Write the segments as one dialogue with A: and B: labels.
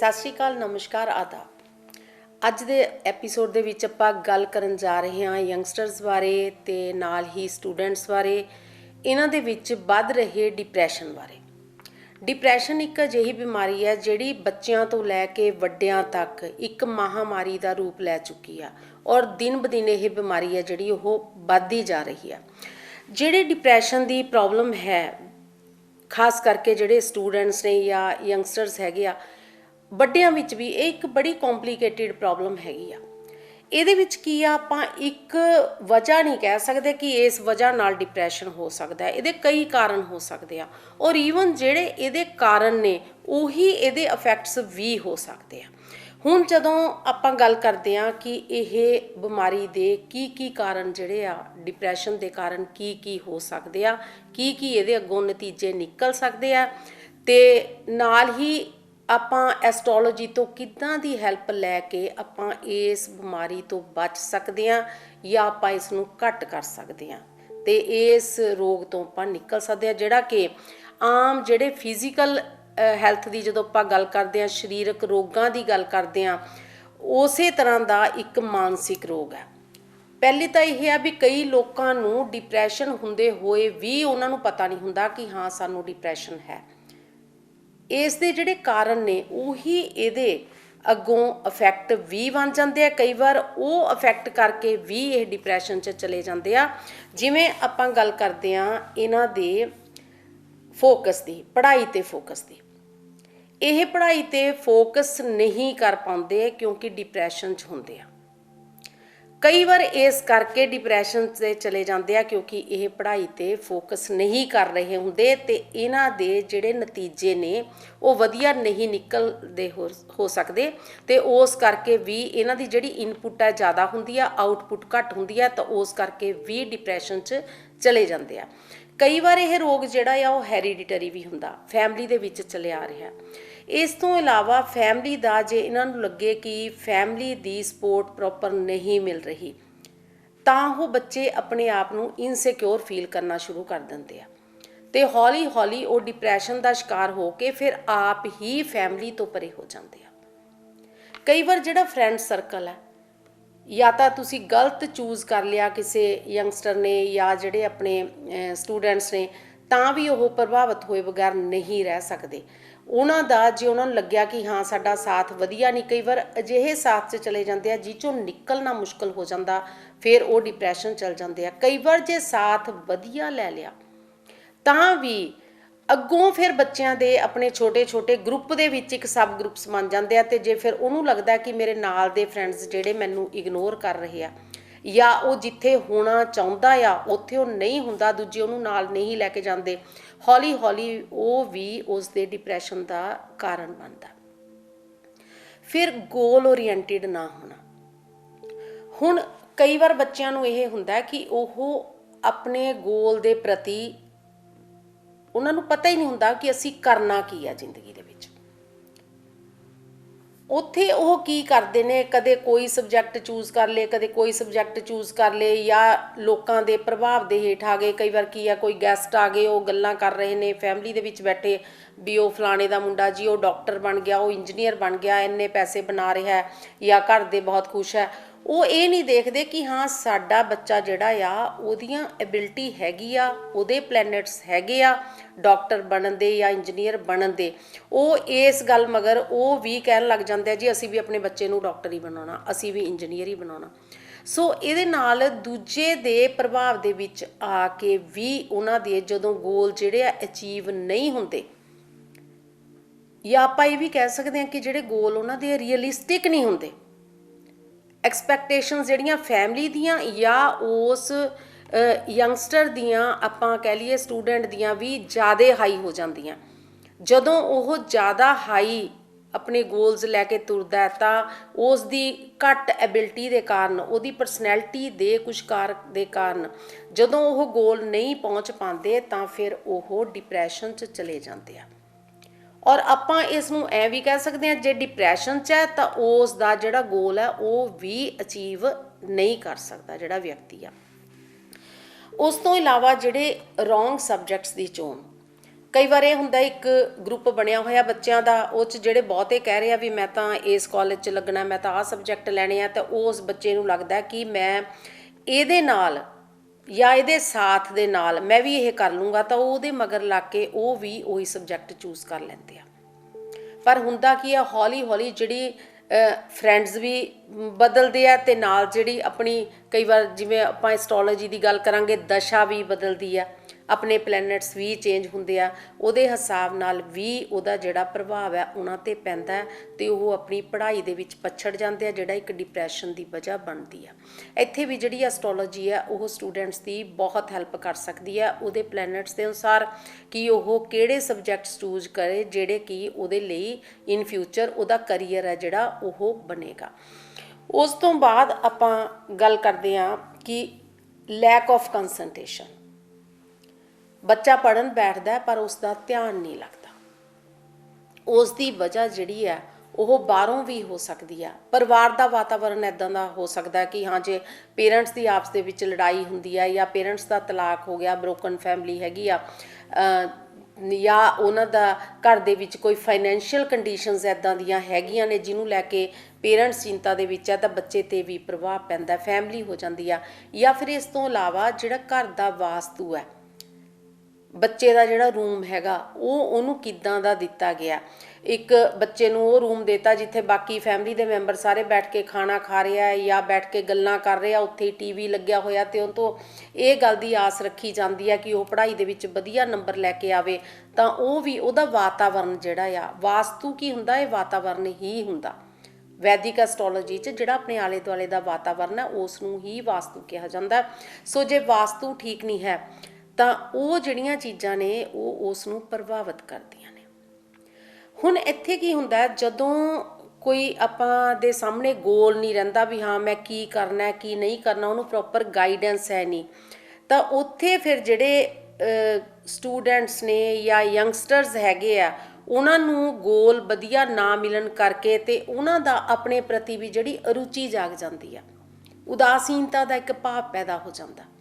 A: ਸਤਿ ਸ਼੍ਰੀ ਅਕਾਲ, ਨਮਸਕਾਰ, ਆਦਾਬ। ਅੱਜ ਦੇ ਐਪੀਸੋਡ ਦੇ ਵਿੱਚ ਆਪਾਂ ਗੱਲ ਕਰਨ ਜਾ ਰਹੇ ਹਾਂ ਯੰਗਸਟਰਸ ਬਾਰੇ ਤੇ ਨਾਲ ਹੀ ਸਟੂਡੈਂਟਸ ਬਾਰੇ, ਇਹਨਾਂ ਦੇ ਵਿੱਚ ਵੱਧ ਰਹੇ ਡਿਪਰੈਸ਼ਨ ਬਾਰੇ। ਡਿਪਰੈਸ਼ਨ ਇੱਕ ਅਜਿਹੀ ਬਿਮਾਰੀ ਹੈ ਜਿਹੜੀ ਬੱਚਿਆਂ ਤੋਂ ਲੈ ਕੇ ਵੱਡਿਆਂ ਤੱਕ ਇੱਕ ਮਹਾਮਾਰੀ ਦਾ ਰੂਪ ਲੈ ਚੁੱਕੀ ਆ ਔਰ ਦਿਨ ਬ ਦਿਨ ਇਹ ਬਿਮਾਰੀ ਹੈ ਜਿਹੜੀ ਉਹ ਵੱਧਦੀ ਜਾ ਰਹੀ ਆ। ਜਿਹੜੇ ਡਿਪਰੈਸ਼ਨ ਦੀ ਪ੍ਰੋਬਲਮ ਹੈ, ਖਾਸ ਕਰਕੇ ਜਿਹੜੇ ਸਟੂਡੈਂਟਸ ਨੇ ਜਾਂ ਯੰਗਸਟਰਸ ਹੈਗੇ ਆ, ਵੱਡਿਆਂ ਵਿੱਚ ਵੀ ਇਹ ਇੱਕ ਬੜੀ ਕੰਪਲਿਕੇਟਿਡ ਪ੍ਰੋਬਲਮ ਹੈਗੀ ਆ। ਇਹਦੇ ਵਿੱਚ ਕੀ ਆ, ਆਪਾਂ ਇੱਕ ਵਜ੍ਹਾ ਨਹੀਂ ਕਹਿ ਸਕਦੇ ਕਿ ਇਸ ਵਜ੍ਹਾ ਨਾਲ ਡਿਪਰੈਸ਼ਨ ਹੋ ਸਕਦਾ ਹੈ। ਇਹਦੇ ਕਈ ਕਾਰਨ ਹੋ ਸਕਦੇ ਆ ਔਰ ਈਵਨ ਜਿਹੜੇ ਇਹਦੇ ਕਾਰਨ ਨੇ ਉਹੀ ਇਹਦੇ ਇਫੈਕਟਸ ਵੀ ਹੋ ਸਕਦੇ ਆ। ਹੁਣ ਜਦੋਂ ਆਪਾਂ ਗੱਲ ਕਰਦੇ ਹਾਂ ਕਿ ਇਹ ਬਿਮਾਰੀ ਦੇ ਕੀ ਕਾਰਨ ਜਿਹੜੇ ਆ, ਡਿਪਰੈਸ਼ਨ ਦੇ ਕਾਰਨ ਕੀ ਹੋ ਸਕਦੇ ਆ, ਕੀ ਇਹਦੇ ਅੱਗੋਂ ਨਤੀਜੇ ਨਿਕਲ ਸਕਦੇ ਆ, ਤੇ ਨਾਲ ਹੀ ਆਪਾਂ ਐਸਟ੍ਰੋਲੋਜੀ ਤੋਂ ਕਿੱਦਾਂ ਦੀ ਹੈਲਪ ਲੈ ਕੇ ਆਪਾਂ ਇਸ ਬਿਮਾਰੀ ਤੋਂ ਬਚ ਸਕਦੇ ਹਾਂ ਜਾਂ ਆਪਾਂ ਇਸ ਨੂੰ ਘੱਟ ਕਰ ਸਕਦੇ ਹਾਂ ਤੇ ਇਸ ਰੋਗ ਤੋਂ ਆਪਾਂ ਨਿਕਲ ਸਕਦੇ ਹਾਂ, ਜਿਹੜਾ ਕਿ ਆਮ ਜਿਹੜੇ ਫਿਜ਼ੀਕਲ ਹੈਲਥ ਦੀ ਜਦੋਂ ਆਪਾਂ ਗੱਲ ਕਰਦੇ ਹਾਂ, ਸਰੀਰਕ ਰੋਗਾਂ ਦੀ ਗੱਲ ਕਰਦੇ ਹਾਂ, ਉਸੇ ਤਰ੍ਹਾਂ ਦਾ ਇੱਕ ਮਾਨਸਿਕ ਰੋਗ ਹੈ। ਪਹਿਲੀ ਤਾਂ ਇਹ ਹੈ ਵੀ ਕਈ ਲੋਕਾਂ ਨੂੰ ਡਿਪਰੈਸ਼ਨ ਹੁੰਦੇ ਹੋਏ ਵੀ ਉਹਨਾਂ ਨੂੰ ਪਤਾ ਨਹੀਂ ਹੁੰਦਾ ਕਿ ਹਾਂ ਸਾਨੂੰ ਡਿਪਰੈਸ਼ਨ ਹੈ। ਇਸ ਦੇ ਜਿਹੜੇ ਕਾਰਨ ਨੇ ਉਹੀ ਇਹਦੇ ਅੱਗੋਂ ਇਫੈਕਟ ਵੀ ਬਣ ਜਾਂਦੇ ਆ। ਕਈ ਵਾਰ ਉਹ ਇਫੈਕਟ ਕਰਕੇ ਵੀ ਇਹ ਡਿਪਰੈਸ਼ਨ 'ਚ ਚਲੇ ਜਾਂਦੇ ਆ। ਜਿਵੇਂ ਆਪਾਂ ਗੱਲ ਕਰਦੇ ਹਾਂ ਇਹਨਾਂ ਦੇ ਫੋਕਸ ਦੀ, ਪੜ੍ਹਾਈ 'ਤੇ ਫੋਕਸ ਦੀ। ਇਹ ਪੜ੍ਹਾਈ 'ਤੇ ਫੋਕਸ ਨਹੀਂ ਕਰ ਪਾਉਂਦੇ ਕਿਉਂਕਿ ਡਿਪਰੈਸ਼ਨ 'ਚ ਹੁੰਦੇ ਆ। ਕਈ ਵਾਰ ਇਸ ਕਰਕੇ ਡਿਪਰੈਸ਼ਨ 'ਤੇ ਚਲੇ ਜਾਂਦੇ ਆ ਕਿਉਂਕਿ ਇਹ ਪੜ੍ਹਾਈ 'ਤੇ ਫੋਕਸ ਨਹੀਂ ਕਰ ਰਹੇ ਹੁੰਦੇ ਤੇ ਇਹਨਾਂ ਦੇ ਜਿਹੜੇ ਨਤੀਜੇ ਨੇ ਉਹ ਵਧੀਆ ਨਹੀਂ ਨਿਕਲਦੇ ਹੋ ਸਕਦੇ ਤੇ ਉਸ ਕਰਕੇ ਵੀ ਇਹਨਾਂ ਦੀ ਜਿਹੜੀ ਇਨਪੁੱਟ ਹੈ ਜ਼ਿਆਦਾ ਹੁੰਦੀ ਆ, ਆਊਟਪੁੱਟ ਘੱਟ ਹੁੰਦੀ ਆ, ਤਾਂ ਉਸ ਕਰਕੇ ਵੀ ਡਿਪਰੈਸ਼ਨ 'ਚ ਚਲੇ ਜਾਂਦੇ ਆ। ਕਈ ਵਾਰ ਇਹ ਰੋਗ ਜਿਹੜਾ ਆ ਉਹ ਹੈਰੀਡਿਟਰੀ ਵੀ ਹੁੰਦਾ, ਫੈਮਿਲੀ ਦੇ ਵਿੱਚ ਚੱਲਿਆ ਰਿਹਾ। ਇਸ ਤੋਂ ਇਲਾਵਾ ਫੈਮਿਲੀ ਦਾ ਜੇ ਇਹਨਾਂ ਨੂੰ ਲੱਗੇ ਕਿ ਫੈਮਿਲੀ ਦੀ ਸਪੋਰਟ ਪ੍ਰੋਪਰ ਨਹੀਂ ਮਿਲ ਰਹੀ ਤਾਂ ਉਹ ਬੱਚੇ ਆਪਣੇ ਆਪ ਨੂੰ ਇਨਸਿਕਿਉਰ ਫੀਲ ਕਰਨਾ ਸ਼ੁਰੂ ਕਰ ਦਿੰਦੇ ਆ ਤੇ ਹੌਲੀ ਹੌਲੀ ਉਹ ਡਿਪਰੈਸ਼ਨ ਦਾ ਸ਼ਿਕਾਰ ਹੋ ਕੇ ਫਿਰ ਆਪ ਹੀ ਫੈਮਿਲੀ ਤੋਂ ਪਰੇ ਹੋ ਜਾਂਦੇ ਆ। ਕਈ ਵਾਰ ਜਿਹੜਾ ਫਰੈਂਡ ਸਰਕਲ ਹੈ, ਜਾਂ ਤਾਂ ਤੁਸੀਂ ਗਲਤ ਚੂਜ਼ ਕਰ ਲਿਆ ਕਿਸੇ ਯੰਗਸਟਰ ਨੇ ਜਾਂ ਜਿਹੜੇ ਆਪਣੇ ਸਟੂਡੈਂਟਸ ਨੇ, ਤਾਂ ਵੀ ਉਹ ਪ੍ਰਭਾਵਿਤ ਹੋਏ ਬਗੈਰ ਨਹੀਂ ਰਹਿ ਸਕਦੇ। ਉਹਨਾਂ ਦਾ ਜੇ ਉਹਨਾਂ ਨੂੰ ਲੱਗਿਆ ਕਿ ਹਾਂ ਸਾਡਾ ਸਾਥ ਵਧੀਆ ਨਹੀਂ, ਕਈ ਵਾਰ ਅਜਿਹੇ ਸਾਥ 'ਚ ਚਲੇ ਜਾਂਦੇ ਆ ਜਿਹ 'ਚੋਂ ਨਿਕਲਣਾ ਮੁਸ਼ਕਿਲ ਹੋ ਜਾਂਦਾ, ਫਿਰ ਉਹ ਡਿਪਰੈਸ਼ਨ ਚਲ ਜਾਂਦੇ ਆ। ਕਈ ਵਾਰ ਜੇ ਸਾਥ ਵਧੀਆ ਲੈ ਲਿਆ ਤਾਂ ਵੀ ਅੱਗੋਂ ਫਿਰ ਬੱਚਿਆਂ ਦੇ ਆਪਣੇ ਛੋਟੇ ਗਰੁੱਪ ਦੇ ਵਿੱਚ ਇੱਕ ਸਬ ਗਰੁੱਪਸ ਬਣ ਜਾਂਦੇ ਆ ਤੇ ਜੇ ਫਿਰ ਉਹਨੂੰ ਲੱਗਦਾ ਕਿ ਮੇਰੇ ਨਾਲ ਦੇ ਫਰੈਂਡਸ ਜਿਹੜੇ ਮੈਨੂੰ ਇਗਨੋਰ ਕਰ ਰਹੇ ਆ ਜਾਂ ਉਹ ਜਿੱਥੇ ਹੋਣਾ ਚਾਹੁੰਦਾ ਆ ਉੱਥੇ ਉਹ ਨਹੀਂ ਹੁੰਦਾ, ਦੂਜੇ ਉਹਨੂੰ ਨਾਲ ਨਹੀਂ ਲੈ ਕੇ ਜਾਂਦੇ, ਹੌਲੀ ਹੌਲੀ ਉਹ ਵੀ ਉਸ ਦੇ ਡਿਪਰੈਸ਼ਨ ਦਾ ਕਾਰਨ ਬਣਦਾ। ਫਿਰ ਗੋਲ ਓਰੀਐਂਟਿਡ ਨਾ ਹੋਣਾ। ਹੁਣ ਕਈ ਵਾਰ ਬੱਚਿਆਂ ਨੂੰ ਇਹ ਹੁੰਦਾ ਕਿ ਉਹ ਆਪਣੇ ਗੋਲ ਦੇ ਪ੍ਰਤੀ ਉਹਨਾਂ ਨੂੰ ਪਤਾ ਹੀ ਨਹੀਂ ਹੁੰਦਾ ਕਿ ਅਸੀਂ ਕਰਨਾ ਕੀ ਆ ਜ਼ਿੰਦਗੀ ਦੇ ਵਿੱਚ। ਉੱਥੇ ਉਹ ਕੀ ਕਰਦੇ ਨੇ, ਕਦੇ ਕੋਈ ਸਬਜੈਕਟ ਚੂਜ਼ ਕਰ ਲਏ, ਕਦੇ ਕੋਈ ਸਬਜੈਕਟ ਚੂਜ਼ ਕਰ ਲਏ ਜਾਂ ਲੋਕਾਂ ਦੇ ਪ੍ਰਭਾਵ ਦੇ ਹੇਠ ਆ ਗਏ। ਕਈ ਵਾਰ ਕੀ ਆ, ਕੋਈ ਗੈਸਟ ਆ ਗਏ, ਉਹ ਗੱਲਾਂ ਕਰ ਰਹੇ ਨੇ ਫੈਮਿਲੀ ਦੇ ਵਿੱਚ ਬੈਠੇ ਵੀ ਉਹ ਫਲਾਣੇ ਦਾ ਮੁੰਡਾ ਜੀ ਉਹ ਡਾਕਟਰ ਬਣ ਗਿਆ, ਉਹ ਇੰਜੀਨੀਅਰ ਬਣ ਗਿਆ, ਇੰਨੇ ਪੈਸੇ ਬਣਾ ਰਿਹਾ ਜਾਂ ਘਰ ਦੇ ਬਹੁਤ ਖੁਸ਼ ਹੈ। ਉਹ ਇਹ ਨਹੀਂ ਦੇਖਦੇ ਕਿ ਹਾਂ ਸਾਡਾ ਬੱਚਾ ਜਿਹੜਾ ਆ ਉਹਦੀਆਂ ਐਬਿਲਿਟੀ ਹੈਗੀ ਆ, ਉਹਦੇ ਪਲੈਨਟਸ ਹੈਗੇ ਆ ਡਾਕਟਰ ਬਣਨ ਦੇ ਜਾਂ ਇੰਜੀਨੀਅਰ ਬਣਨ ਦੇ। ਉਹ ਇਸ ਗੱਲ ਮਗਰ ਉਹ ਵੀ ਕਹਿਣ ਲੱਗ ਜਾਂਦੇ ਆ ਜੀ ਅਸੀਂ ਵੀ ਆਪਣੇ ਬੱਚੇ ਨੂੰ ਡਾਕਟਰ ਹੀ ਬਣਾਉਣਾ, ਅਸੀਂ ਵੀ ਇੰਜੀਨੀਅਰ ਹੀ ਬਣਾਉਣਾ। ਸੋ ਇਹਦੇ ਨਾਲ ਦੂਜੇ ਦੇ ਪ੍ਰਭਾਵ ਦੇ ਵਿੱਚ ਆ ਕੇ ਵੀ ਉਹਨਾਂ ਦੇ ਜਦੋਂ ਗੋਲ ਜਿਹੜੇ ਆ ਅਚੀਵ ਨਹੀਂ ਹੁੰਦੇ, ਜਾਂ ਆਪਾਂ ਇਹ ਵੀ ਕਹਿ ਸਕਦੇ ਹਾਂ ਕਿ ਜਿਹੜੇ ਗੋਲ ਉਹਨਾਂ ਦੇ ਰੀਅਲਿਸਟਿਕ ਨਹੀਂ ਹੁੰਦੇ, ਐਕਸਪੈਕਟੇਸ਼ਨਸ ਜਿਹੜੀਆਂ ਫੈਮਿਲੀ ਦੀਆਂ ਜਾਂ ਉਸ ਯੰਗਸਟਰ ਦੀਆਂ ਆਪਾਂ ਕਹਿ ਲਈਏ ਸਟੂਡੈਂਟ ਦੀਆਂ ਵੀ ਜ਼ਿਆਦਾ ਹਾਈ ਹੋ ਜਾਂਦੀਆਂ। ਜਦੋਂ ਉਹ ਜ਼ਿਆਦਾ ਹਾਈ ਆਪਣੇ ਗੋਲਸ ਲੈ ਕੇ ਤੁਰਦਾ ਤਾਂ ਉਸ ਦੀ ਘੱਟ ਐਬਿਲਿਟੀ ਦੇ ਕਾਰਨ, ਉਹਦੀ ਪਰਸਨੈਲਿਟੀ ਦੇ ਕੁਛ ਕਾਰਕ ਦੇ ਕਾਰਨ ਜਦੋਂ ਉਹ ਗੋਲ ਨਹੀਂ ਪਹੁੰਚ ਪਾਉਂਦੇ ਤਾਂ ਫਿਰ ਉਹ ਡਿਪਰੈਸ਼ਨ 'ਚ ਚਲੇ ਜਾਂਦੇ ਆ। ਔਰ ਆਪਾਂ ਇਸ ਨੂੰ ਐਂ ਵੀ ਕਹਿ ਸਕਦੇ ਹਾਂ ਜੇ ਡਿਪਰੈਸ਼ਨ 'ਚ ਹੈ ਤਾਂ ਉਸ ਦਾ ਜਿਹੜਾ ਗੋਲ ਹੈ ਉਹ ਵੀ ਅਚੀਵ ਨਹੀਂ ਕਰ ਸਕਦਾ ਜਿਹੜਾ ਵਿਅਕਤੀ ਆ। ਉਸ ਤੋਂ ਇਲਾਵਾ ਜਿਹੜੇ ਰੋਂਗ ਸਬਜੈਕਟਸ ਦੀ ਚੋਣ, कई बार ये हुंदा एक ग्रुप बनया होया बच्चों का, उस च जिहड़े बहुते कह रहे भी मैं तो इस कॉलेज च लगना, मैं तो आह सबजैक्ट लैने आ, तो उस बच्चे नूं लगदा कि मैं ਇਹਦੇ ਨਾਲ ਜਾਂ ਇਹਦੇ ਸਾਥ ਦੇ ਨਾਲ मैं भी ਇਹ कर लूँगा, तो ਉਹਦੇ मगर लग के ਉਹ भी ਉਹੀ सबजैक्ट चूज़ कर ਲੈਂਦੇ ਆ। पर हुंदा की है हौली हौली जिहड़ी फ्रेंड्स भी बदलते हैं ते नाल जिहड़ी अपनी कई बार जिवें आपां एस्ट्रोलॉजी की गल करांगे दशा भी बदलती है, अपने प्लैनेट्स भी चेंज हुंदे आ, उहदे हिसाब नाल भी उहदा जिहड़ा प्रभाव है उन्हां ते पैंदा है ते ओह अपनी पढ़ाई दे विच पछड़ जांदे आ, जिहड़ा एक डिप्रैशन की वजह बनती है। इत्थे भी जिहड़ी एस्ट्रोलॉजी है वह स्टूडेंट्स की बहुत हैल्प कर सकती है उहदे प्लैनेट्स के अनुसार कि वह किहड़े सबजैक्ट्स चूज करे जिहड़े कि उहदे लई इन फ्यूचर उहदा करियर है जिहड़ा ओह बनेगा। उस तो बाद आपां गल करदे हां कि लैक ऑफ कंसनट्रेशन, बच्चा पढ़न बैठदा पर उसका ध्यान नहीं लगता, उसकी वजह जिहड़ी है ਉਹ ਬਾਹਰੋਂ भी हो सकती है, परिवार का वातावरण इदां दा हो सकता है कि हाँ जे पेरेंट्स की आपस दे विच लड़ाई हुंदी है या पेरेंट्स का तलाक हो गया, ब्रोकन फैमिली हैगी आ, या उन्हां दा घर दे विच कोई फाइनैंशियल कंडीशनस इदां दियां हैगियां ने जिन्हों लैके पेरेंट्स चिंता दे विच है, तो बच्चे ते भी प्रभाव पैंदा, फैमिली हो जाती है। या फिर इस तो इलावा जिहड़ा घर का वास्तु है, बच्चे का जिहड़ा रूम हैगा ਉਹਨੂੰ किदां दा दिता गया, एक बच्चे नूं ਉਹ रूम देता जिथे बाकी फैमिली के मैंबर सारे बैठ के खाना खा रहे हैं या बैठ के गल्लां कर रहे हैं, उत्थे टीवी लग्या होया ते उन तो ਇਹ ਗੱਲ ਦੀ आस रखी जाती है कि ਉਹ पढ़ाई ਦੇ ਵਿੱਚ ਵਧੀਆ नंबर लैके आवे, ਤਾਂ ਉਹ भी ਉਹਦਾ वातावरण ਜਿਹੜਾ आ, वास्तु की हुंदा ਇਹ वातावरण ही हुंदा। वैदिक एस्ट्रोलॉजी च जिहड़ा अपने आले दुआले का वातावरण है उस नूं ही वास्तु कहा जाता है। सो जे वास्तु ठीक नहीं है ਤਾਂ ਉਹ ਜਿਹੜੀਆਂ ਚੀਜ਼ਾਂ ਨੇ ਉਹ ਉਸ ਨੂੰ ਪ੍ਰਭਾਵਿਤ ਕਰਦੀਆਂ ਨੇ। ਹੁਣ ਇੱਥੇ ਕੀ ਹੁੰਦਾ, ਜਦੋਂ ਕੋਈ ਆਪਾਂ ਦੇ ਸਾਹਮਣੇ ਗੋਲ ਨਹੀਂ ਰਹਿੰਦਾ ਵੀ ਹਾਂ ਮੈਂ ਕੀ ਕਰਨਾ ਕੀ ਨਹੀਂ ਕਰਨਾ, ਉਹਨੂੰ ਪ੍ਰੋਪਰ ਗਾਈਡੈਂਸ ਹੈ ਨਹੀਂ, ਤਾਂ ਉੱਥੇ ਫਿਰ ਜਿਹੜੇ ਸਟੂਡੈਂਟਸ ਨੇ ਜਾਂ ਯੰਗਸਟਰਸ ਹੈਗੇ ਆ ਉਹਨਾਂ ਨੂੰ ਗੋਲ ਵਧੀਆ ਨਾ ਮਿਲਣ ਕਰਕੇ ਤੇ ਉਹਨਾਂ ਦਾ ਆਪਣੇ ਪ੍ਰਤੀ ਵੀ ਜਿਹੜੀ ਅਰੁਚੀ ਜਾਗ ਜਾਂਦੀ ਆ, ਉਦਾਸੀਨਤਾ ਦਾ ਇੱਕ ਭਾਵ ਪੈਦਾ ਹੋ ਜਾਂਦਾ।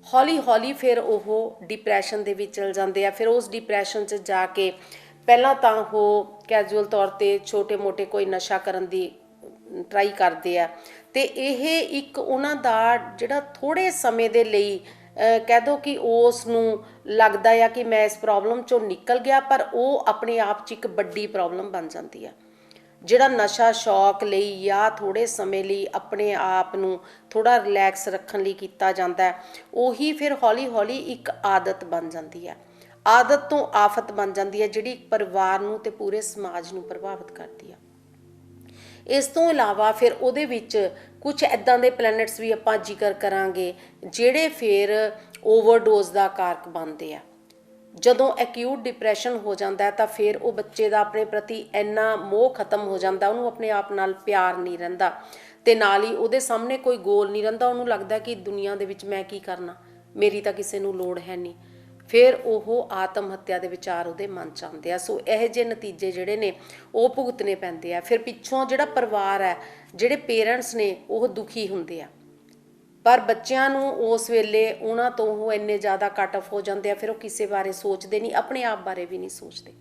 A: हौली हौली फिर वो डिप्रैशन दे विच चल जाते हैं। फिर उस डिप्रैशन च जाके पहला तो वो कैजुअल तौर पर छोटे मोटे कोई नशा करन दी ट्राई करते हैं, तो यह एक उन्हां दा जिहड़ा थोड़े समय दे लई कह दो कि उस नूं लगदा है कि मैं इस प्रॉब्लम चों निकल गया, पर वो अपने आप च एक बड़ी प्रॉब्लम बन जाती है। ਜਿਹੜਾ ਨਸ਼ਾ ਸ਼ੌਕ ਲਈ ਜਾਂ ਥੋੜ੍ਹੇ ਸਮੇਂ ਲਈ ਆਪਣੇ ਆਪ ਨੂੰ ਥੋੜ੍ਹਾ ਰਿਲੈਕਸ ਰੱਖਣ ਲਈ ਕੀਤਾ ਜਾਂਦਾ ਹੈ, ਉਹੀ ਫਿਰ ਹੌਲੀ ਹੌਲੀ ਇੱਕ ਆਦਤ ਬਣ ਜਾਂਦੀ ਹੈ, ਆਦਤ ਤੋਂ ਆਫਤ ਬਣ ਜਾਂਦੀ ਹੈ ਜਿਹੜੀ ਪਰਿਵਾਰ ਨੂੰ ਤੇ ਪੂਰੇ ਸਮਾਜ ਨੂੰ ਪ੍ਰਭਾਵਿਤ ਕਰਦੀ ਹੈ। ਇਸ ਤੋਂ ਇਲਾਵਾ ਫਿਰ ਉਹਦੇ ਵਿੱਚ ਕੁਝ ਇੱਦਾਂ ਦੇ ਪਲੈਨਟਸ ਵੀ ਆਪਾਂ ਜ਼ਿਕਰ ਕਰਾਂਗੇ ਜਿਹੜੇ ਫਿਰ ਓਵਰਡੋਜ਼ ਦਾ ਕਾਰਕ ਬਣਦੇ ਆ। ਜਦੋਂ ਐਕਿਊਟ ਡਿਪਰੈਸ਼ਨ ਹੋ ਜਾਂਦਾ ਤਾਂ ਫਿਰ ਉਹ ਬੱਚੇ ਦਾ ਆਪਣੇ ਪ੍ਰਤੀ ਇੰਨਾ ਮੋਹ ਖਤਮ ਹੋ ਜਾਂਦਾ, ਉਹਨੂੰ ਆਪਣੇ ਆਪ ਨਾਲ ਪਿਆਰ ਨਹੀਂ ਰਹਿੰਦਾ ਤੇ ਨਾਲ ਹੀ ਉਹਦੇ ਸਾਹਮਣੇ ਕੋਈ ਗੋਲ ਨਹੀਂ ਰਹਿੰਦਾ, ਉਹਨੂੰ ਲੱਗਦਾ ਕਿ ਦੁਨੀਆ ਦੇ ਵਿੱਚ ਮੈਂ ਕੀ ਕਰਨਾ, ਮੇਰੀ ਤਾਂ ਕਿਸੇ ਨੂੰ ਲੋੜ ਹੈ ਨਹੀਂ, ਫਿਰ ਉਹ ਆਤਮ ਹੱਤਿਆ ਦੇ ਵਿਚਾਰ ਉਹਦੇ ਮਨ 'ਚ ਆਉਂਦੇ ਆ। ਸੋ ਇਹੋ ਜਿਹੇ ਨਤੀਜੇ ਜਿਹੜੇ ਨੇ ਉਹ ਭੁਗਤਣੇ ਪੈਂਦੇ ਆ। ਫਿਰ ਪਿੱਛੋਂ ਜਿਹੜਾ ਪਰਿਵਾਰ ਹੈ, ਜਿਹੜੇ ਪੇਰੈਂਟਸ ਨੇ ਉਹ ਦੁਖੀ ਹੁੰਦੇ ਆ, पर बच्चों नूं उस वेले उन्हां तो वो इन्ने ज़्यादा कट ऑफ हो जाते हैं, फिर वो किसी बारे सोचते नहीं, अपने आप बारे भी नहीं सोचते।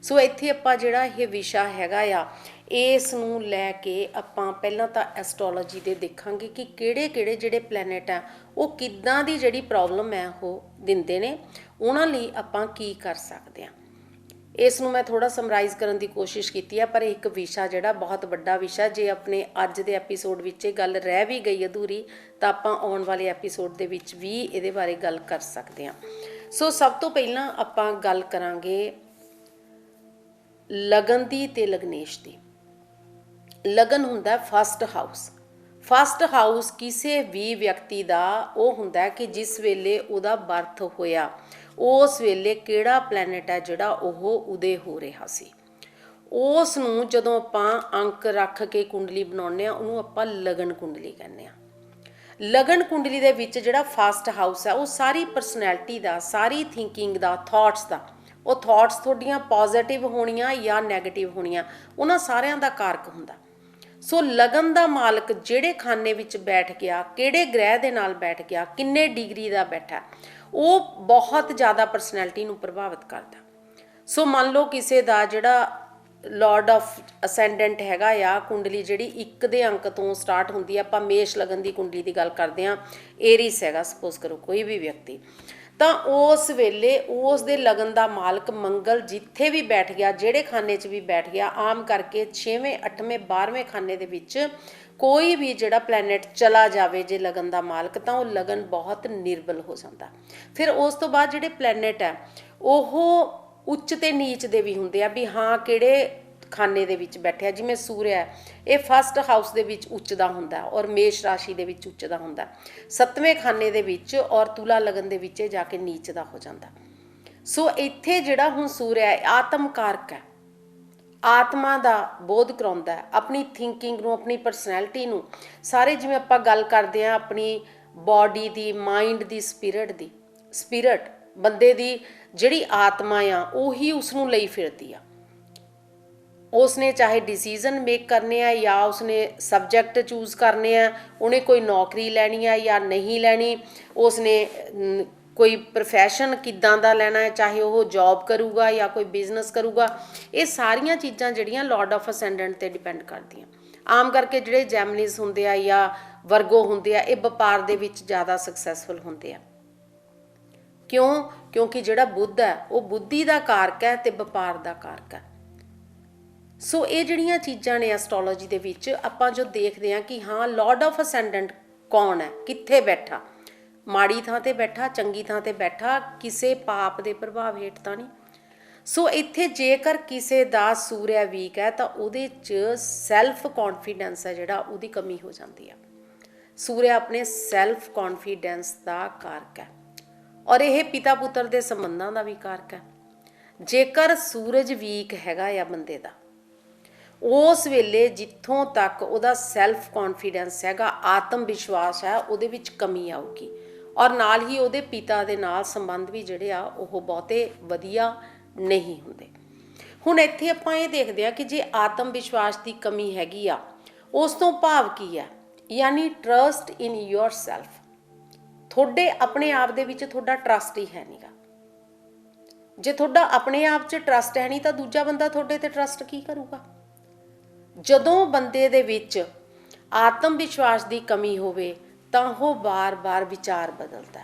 A: सो इत्थे आपां जिहड़ा ये विशा हैगा आ, इस नूं लैके आपां पहलां तां एस्ट्रोलॉजी दे देखांगे कि किहड़े-किहड़े जिहड़े प्लैनेट आ वो किद्दां दी जिहड़ी प्रॉब्लम है वो दिंदे ने, उन्हां लई आपां की कर सकदे आ। इस नूं मैं थोड़ा समराइज़ करने की कोशिश की है, पर एक विशा जिहड़ा बहुत वड्डा विशा, जे अपने अज दे एपीसोड विच गल रह भी गई अधूरी तो आपां आउण वाले एपीसोड दे विच भी इहदे बारे गल कर सकते हैं। सो सब तो पहलां आपां गल करांगे लगन दी ते लग्नेश दी। लगन हुंदा फस्ट हाउस। फस्ट हाउस किसी भी व्यक्ति का वो हुंदा कि जिस वेले उहदा बर्थ होया उस वेले किहड़ा प्लैनेट है जिहड़ा ओह उदय हो रहा सी, उस नूं जदों आपां अंक रख के कुंडली बनाउने आ उहनूं आपां लगन कुंडली कहने आ। लगन कुंडली दे विच जिहड़ा फस्ट हाउस है वो सारी परसनैलिटी दा, सारी थिंकिंग दा, थॉट्स दा, वो थॉट्स तुहाडीआं पॉजिटिव होणीआं या नैगेटिव होणीआं, उन्हां सारिआं दा कारक हुंदा। सो लगन का मालक जिहड़े खाने विच बैठ गया, किहड़े ग्रह दे नाल बैठ गया, किन्ने डिग्री का बैठा, ਉਹ ਬਹੁਤ ਜ਼ਿਆਦਾ ਪਰਸਨੈਲਿਟੀ ਨੂੰ ਪ੍ਰਭਾਵਿਤ ਕਰਦਾ। ਸੋ ਮੰਨ ਲਓ ਕਿਸੇ ਦਾ ਜਿਹੜਾ ਲॉर्ड ਆਫ ਅਸੈਂਡੈਂਟ ਹੈਗਾ ਆ, ਕੁੰਡਲੀ ਜਿਹੜੀ 1 ਦੇ ਅੰਕ ਤੋਂ ਸਟਾਰਟ ਹੁੰਦੀ ਆ, ਆਪਾਂ ਮੇਸ਼ ਲਗਨ ਦੀ ਕੁੰਡਲੀ ਦੀ ਗੱਲ ਕਰਦੇ ਹਾਂ, ਏਰੀਸ ਹੈਗਾ ਸਪੋਜ਼ ਕਰੋ ਕੋਈ ਵੀ ਵਿਅਕਤੀ, ਤਾਂ ਉਸ ਵੇਲੇ ਉਸ ਦੇ ਲਗਨ ਦਾ ਮਾਲਕ ਮੰਗਲ ਜਿੱਥੇ ਵੀ ਬੈਠ ਗਿਆ, ਜਿਹੜੇ ਖਾਨੇ 'ਚ ਵੀ ਬੈਠ ਗਿਆ, ਆਮ ਕਰਕੇ 6ਵੇਂ 8ਵੇਂ 12ਵੇਂ ਖਾਨੇ ਦੇ ਵਿੱਚ ਕੋਈ ਵੀ ਜਿਹੜਾ ਪਲੈਨਟ ਚਲਾ ਜਾਵੇ ਜੇ ਲਗਨ ਦਾ ਮਾਲਕ, ਤਾਂ ਉਹ ਲਗਨ ਬਹੁਤ ਨਿਰਬਲ ਹੋ ਜਾਂਦਾ। ਫਿਰ ਉਸ ਤੋਂ ਬਾਅਦ ਜਿਹੜੇ ਪਲੈਨਟ ਹੈ ਉਹ ਉੱਚ ਤੇ ਨੀਚ ਦੇ ਵੀ ਹੁੰਦੇ ਆ, ਵੀ ਹਾਂ ਕਿਹੜੇ ਖਾਨੇ ਦੇ ਵਿੱਚ ਬੈਠਿਆ। ਜਿਵੇਂ ਸੂਰਜ ਹੈ, ਇਹ ਫਸਟ ਹਾਊਸ ਦੇ ਵਿੱਚ ਉੱਚ ਦਾ ਹੁੰਦਾ ਔਰ ਮੇਸ਼ ਰਾਸ਼ੀ ਦੇ ਵਿੱਚ ਉੱਚ ਦਾ ਹੁੰਦਾ, 7ਵੇਂ ਖਾਨੇ ਦੇ ਵਿੱਚ ਔਰ ਤੁਲਾ ਲਗਨ ਦੇ ਵਿੱਚ ਜਾ ਕੇ ਨੀਚ ਦਾ ਹੋ ਜਾਂਦਾ। ਸੋ ਇੱਥੇ ਜਿਹੜਾ ਹੁਣ ਸੂਰਜ ਹੈ ਆਤਮ ਕਾਰਕ ਹੈ, ਆਤਮਾ ਦਾ ਬੋਧ ਕਰਾਉਂਦਾ ਹੈ, ਆਪਣੀ ਥਿੰਕਿੰਗ ਨੂੰ, ਆਪਣੀ ਪਰਸਨੈਲਿਟੀ ਨੂੰ, ਸਾਰੇ ਜਿਵੇਂ ਆਪਾਂ ਗੱਲ ਕਰਦੇ ਹਾਂ ਆਪਣੀ ਬਾਡੀ ਦੀ, ਮਾਈਂਡ ਦੀ, ਸਪਿਰਿਟ ਬੰਦੇ ਦੀ ਜਿਹੜੀ ਆਤਮਾ ਆ ਉਹੀ ਉਸਨੂੰ ਲਈ ਫਿਰਦੀ ਆ। ਉਸਨੇ ਚਾਹੇ ਡਿਸੀਜ਼ਨ ਮੇਕ ਕਰਨੇ ਆ ਜਾਂ ਉਸਨੇ ਸਬਜੈਕਟ ਚੂਜ਼ ਕਰਨੇ ਆ, ਉਹਨੇ ਕੋਈ ਨੌਕਰੀ ਲੈਣੀ ਆ ਜਾਂ ਨਹੀਂ ਲੈਣੀ, ਉਸਨੇ ਕੋਈ ਪ੍ਰੋਫੈਸ਼ਨ ਕਿੱਦਾਂ ਦਾ ਲੈਣਾ ਹੈ, ਚਾਹੇ ਉਹ ਜੌਬ ਕਰੂਗਾ ਜਾਂ ਕੋਈ ਬਿਜ਼ਨਸ ਕਰੂਗਾ, ਇਹ ਸਾਰੀਆਂ ਚੀਜ਼ਾਂ ਜਿਹੜੀਆਂ ਲॉर्ड ਆਫ ਅਸੈਂਡੈਂਟ 'ਤੇ ਡਿਪੈਂਡ ਕਰਦੀਆਂ। ਆਮ ਕਰਕੇ ਜਿਹੜੇ ਜੈਮਨੀਜ਼ ਹੁੰਦੇ ਆ ਜਾਂ ਵਰਗੋ ਹੁੰਦੇ ਆ, ਇਹ ਵਪਾਰ ਦੇ ਵਿੱਚ ਜ਼ਿਆਦਾ ਸਕਸੈਸਫੁਲ ਹੁੰਦੇ ਆ। ਕਿਉਂ? ਕਿਉਂਕਿ ਜਿਹੜਾ ਬੁੱਧ ਹੈ ਉਹ ਬੁੱਧੀ ਦਾ ਕਾਰਕ ਹੈ ਤੇ ਵਪਾਰ ਦਾ ਕਾਰਕ ਹੈ। ਸੋ ਇਹ ਜਿਹੜੀਆਂ ਚੀਜ਼ਾਂ ਨੇ ਐਸਟ੍ਰੋਲੋਜੀ ਦੇ ਵਿੱਚ ਆਪਾਂ ਜੋ ਦੇਖਦੇ ਹਾਂ ਕਿ ਹਾਂ ਲॉर्ड ਆਫ ਅਸੈਂਡੈਂਟ ਕੌਣ ਹੈ, ਕਿੱਥੇ ਬੈਠਾ, ਮਾੜੀ ਥਾਂ ਤੇ ਬੈਠਾ, ਚੰਗੀ ਥਾਂ ਤੇ ਬੈਠਾ, ਕਿਸੇ ਪਾਪ ਦੇ ਪ੍ਰਭਾਵ ਹੇਠ ਤਾਂ ਨਹੀਂ। ਸੋ ਇੱਥੇ ਜੇਕਰ ਕਿਸੇ ਦਾ ਸੂਰਜ ਵੀਕ ਹੈ ਤਾਂ ਉਹਦੇ 'ਚ ਸੈਲਫ ਕੌਨਫੀਡੈਂਸ ਹੈ ਜਿਹੜਾ, ਉਹਦੀ ਕਮੀ ਹੋ ਜਾਂਦੀ ਆ। ਸੂਰਜ ਆਪਣੇ ਸੈਲਫ ਕੌਨਫੀਡੈਂਸ ਦਾ ਕਾਰਕ ਹੈ ਔਰ ਇਹ ਪਿਤਾ ਪੁੱਤਰ ਦੇ ਸੰਬੰਧਾਂ ਦਾ ਵੀ ਕਾਰਕ ਹੈ। ਜੇਕਰ ਸੂਰਜ ਵੀਕ ਹੈਗਾ ਆ ਬੰਦੇ ਦਾ, ਉਸ ਵੇਲੇ ਜਿੱਥੋਂ ਤੱਕ ਉਹਦਾ ਸੈਲਫ ਕੌਨਫੀਡੈਂਸ ਹੈਗਾ, ਆਤਮ ਵਿਸ਼ਵਾਸ ਹੈ, ਉਹਦੇ ਵਿੱਚ ਕਮੀ ਆਊਗੀ ਔਰ ਨਾਲ ਹੀ ਉਹਦੇ ਪਿਤਾ ਦੇ ਨਾਲ ਸੰਬੰਧ ਵੀ ਜਿਹੜੇ ਆ ਉਹ ਬਹੁਤੇ ਵਧੀਆ ਨਹੀਂ ਹੁੰਦੇ। ਹੁਣ ਇੱਥੇ ਆਪਾਂ ਇਹ ਦੇਖਦੇ ਹਾਂ ਕਿ ਜੇ ਆਤਮ ਵਿਸ਼ਵਾਸ ਦੀ ਕਮੀ ਹੈਗੀ ਆ, ਉਸ ਤੋਂ ਭਾਵ ਕੀ ਹੈ, ਯਾਨੀ ਟਰਸਟ ਇਨ ਯੋਰ ਸੈਲਫ। ਤੁਹਾਡੇ ਆਪਣੇ ਆਪ ਦੇ ਵਿੱਚ ਤੁਹਾਡਾ ਟਰਸਟ ਹੀ ਹੈ ਨਹੀਂਗਾ। ਜੇ ਤੁਹਾਡਾ ਆਪਣੇ ਆਪ 'ਚ ਟਰਸਟ ਹੈ ਨਹੀਂ ਤਾਂ ਦੂਜਾ ਬੰਦਾ ਤੁਹਾਡੇ ਤੇ ਟਰਸਟ ਕੀ ਕਰੂਗਾ। ਜਦੋਂ ਬੰਦੇ ਦੇ ਵਿੱਚ ਆਤਮ ਵਿਸ਼ਵਾਸ ਦੀ ਕਮੀ ਹੋਵੇ ਤਾਂ ਉਹ ਬਾਰ-ਬਾਰ ਵਿਚਾਰ ਬਦਲਦਾ,